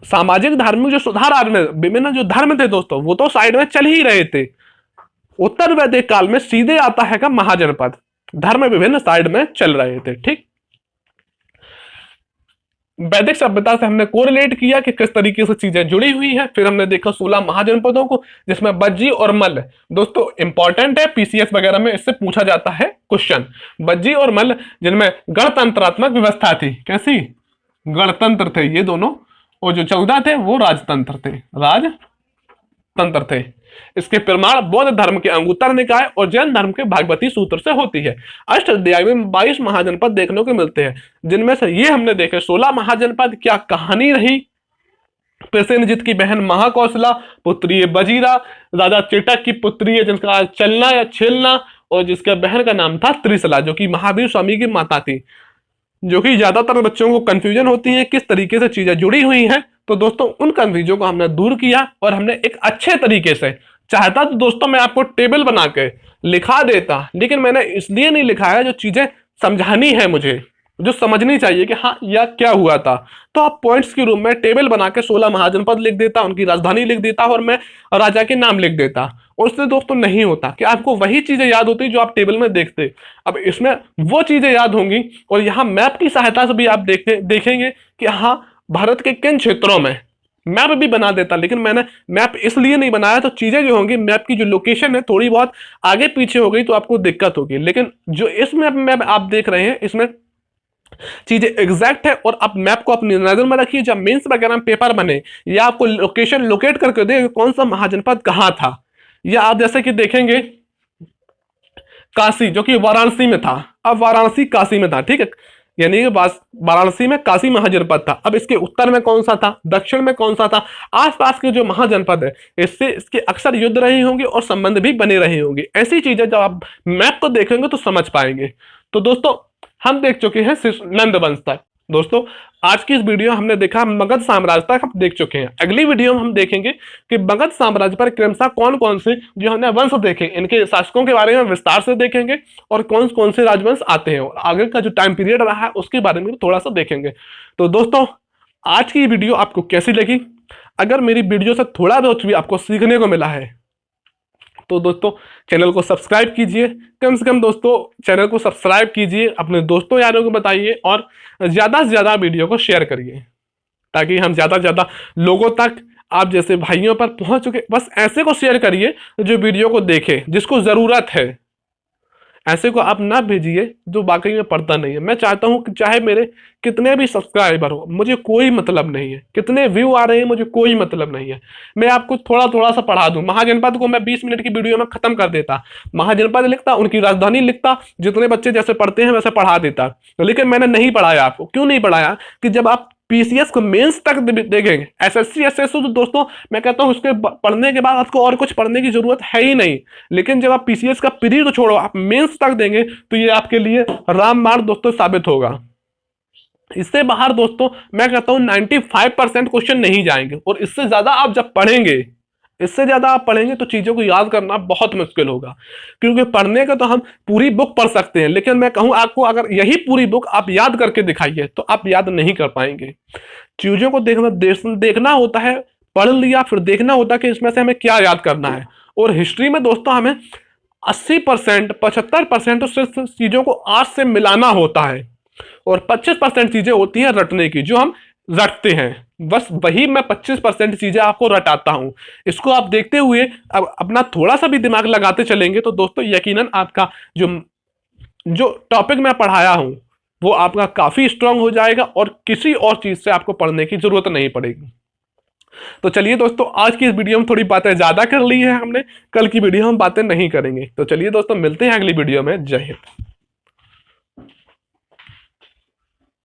S1: सामाजिक धार्मिक जो सुधार आ रहे विभिन्न जो धर्म थे दोस्तों वो तो साइड में चल ही रहे थे। उत्तर वैदिक काल में सीधे आता है का महाजनपद। धर्म विभिन्न साइड में चल रहे थे। ठीक, वैदिक सभ्यता से हमने कोरिलेट किया कि किस तरीके से चीजें जुड़ी हुई है। फिर हमने देखा 16 महाजनपदों को, जिसमें बज्जी और मल्ल दोस्तों इंपॉर्टेंट है, पीसीएस वगैरह में इससे पूछा जाता है क्वेश्चन। बज्जी और मल्ल जिनमें गणतंत्रात्मक व्यवस्था थी। कैसी? गणतंत्र थे ये दोनों, और जो 14 थे वो राजतंत्र थे। इसके प्रमाण बौद्ध धर्म के अंगुत्तर निकाय और जैन धर्म के भागवती सूत्र से होती है। अष्टाध्यायी में 22 महाजनपद देखने को मिलते हैं, जिनमें से ये हमने देखे 16 महाजनपद। क्या कहानी रही, प्रसेनजीत की बहन महाकौशला, पुत्री है बजीरा, राजा चेटक की पुत्री है जिनका चलना या छेलना, और जिसका बहन का नाम था त्रिशला, जो कि महावीर स्वामी की माता थी। जो कि ज्यादातर बच्चों को कंफ्यूजन होती है किस तरीके से चीजें जुड़ी हुई हैं। तो दोस्तों उन कंफ्यूजन को हमने दूर किया और हमने एक अच्छे तरीके से, चाहता तो दोस्तों मैं आपको टेबल बना के लिखा देता, लेकिन मैंने इसलिए नहीं लिखाया, जो चीजें समझानी है मुझे, जो समझनी चाहिए कि हाँ यह क्या हुआ था, तो आप पॉइंट्स के रूप में टेबल बना के 16 महाजनपद लिख देता, उनकी राजधानी लिख देता और मैं राजा के नाम लिख देता। और उससे दोस्तों नहीं होता कि आपको वही चीजें याद होती जो आप टेबल में देखते। अब इसमें वो चीजें याद होंगी और यहाँ मैप की सहायता से भी आप देखेंगे कि हाँ भारत के किन क्षेत्रों में, मैप भी बना देता, लेकिन मैंने मैप इसलिए नहीं बनाया, तो चीजें जो होंगी, मैप की जो लोकेशन है थोड़ी बहुत आगे पीछे हो गई तो आपको दिक्कत होगी। लेकिन जो इस मैप में आप देख रहे हैं, इसमें चीजें एग्जैक्ट है और आप मैप को अपनी नजर में रखिए। जब मेंस वगैरह में पेपर बने या आपको लोकेशन लोकेट करके दे कौन सा महाजनपद कहां था, या आप जैसे कि देखेंगे काशी, जो कि वाराणसी में था, अब वाराणसी काशी में था, ठीक है, यानी कि वाराणसी में काशी महाजनपद था। अब इसके उत्तर में कौन सा था, दक्षिण में कौन सा था, आसपास के जो महाजनपद है इससे इसके अक्सर युद्ध रहे होंगे और संबंध भी बने रहे होंगे। ऐसी चीजें जब आप मैप को देखेंगे तो समझ पाएंगे। तो दोस्तों हम देख चुके हैं नंद वंश तक। दोस्तों आज की इस वीडियो हमने देखा मगध साम्राज्य तक हम देख चुके हैं। अगली वीडियो में हम देखेंगे कि मगध साम्राज्य पर क्रमशः कौन कौन से जो हमने वंश देखे, इनके शासकों के बारे में विस्तार से देखेंगे और कौन कौन से राजवंश आते हैं, और आगे का जो टाइम पीरियड रहा है उसके बारे में थोड़ा सा देखेंगे। तो दोस्तों आज की वीडियो आपको कैसी लगी? अगर मेरी वीडियो से थोड़ा बहुत भी आपको सीखने को मिला है तो दोस्तों चैनल को सब्सक्राइब कीजिए, कम से कम दोस्तों चैनल को सब्सक्राइब कीजिए, अपने दोस्तों यारों को बताइए और ज़्यादा से ज़्यादा वीडियो को शेयर करिए, ताकि हम ज़्यादा से ज़्यादा लोगों तक आप जैसे भाइयों पर पहुंच चुके। बस ऐसे को शेयर करिए जो वीडियो को देखे, जिसको ज़रूरत है। ऐसे को आप ना भेजिए जो वाकई में पढ़ता नहीं है। मैं चाहता हूं कि चाहे मेरे कितने भी सब्सक्राइबर हो, मुझे कोई मतलब नहीं है, कितने व्यू आ रहे हैं मुझे कोई मतलब नहीं है, मैं आपको थोड़ा थोड़ा सा पढ़ा दूं। महाजनपद को मैं 20 मिनट की वीडियो में खत्म कर देता, महाजनपद लिखता, उनकी राजधानी लिखता, जितने बच्चे जैसे पढ़ते हैं वैसे पढ़ा देता। लेकिन मैंने नहीं पढ़ाया आपको। क्यों नहीं पढ़ाया? कि जब आप पीसीएस को मेंस तक देखेंगे, एसएससी एसएससी तो दोस्तों मैं कहता हूं उसके पढ़ने के बाद आपको और कुछ पढ़ने की जरूरत है ही नहीं। लेकिन जब आप पीसीएस का प्री को छोड़ो, आप मेंस तक देंगे तो ये आपके लिए रामबाण दोस्तों साबित होगा। इससे बाहर दोस्तों मैं कहता हूं 95% क्वेश्चन नहीं जाएंगे, और इससे ज्यादा आप जब पढ़ेंगे, इससे ज्यादा आप पढ़ेंगे तो चीजों को याद करना बहुत मुश्किल होगा। क्योंकि पढ़ने का तो हम पूरी बुक पढ़ सकते हैं, लेकिन मैं कहूं आपको अगर यही पूरी बुक आप याद करके दिखाइए तो आप याद नहीं कर पाएंगे। चीजों को देखना होता है, पढ़ लिया फिर देखना होता है कि इसमें से हमें क्या याद करना है। और हिस्ट्री में दोस्तों हमें 80% 75% तो सिर्फ चीजों को आज से मिलाना होता है, और 25% चीजें होती हैं रटने की, जो हम रटते हैं। बस वही मैं 25% चीजें आपको रटाता हूं। इसको आप देखते हुए अब अपना थोड़ा सा भी दिमाग लगाते चलेंगे तो दोस्तों यकीनन आपका जो टॉपिक मैं पढ़ाया हूं वो आपका काफी स्ट्रांग हो जाएगा और किसी और चीज से आपको पढ़ने की जरूरत नहीं पड़ेगी। तो चलिए दोस्तों आज की इस वीडियो में थोड़ी बातें ज्यादा कर ली है हमने, कल की वीडियो हम बातें नहीं करेंगे। तो चलिए दोस्तों मिलते हैं अगली वीडियो में। जय हिंद।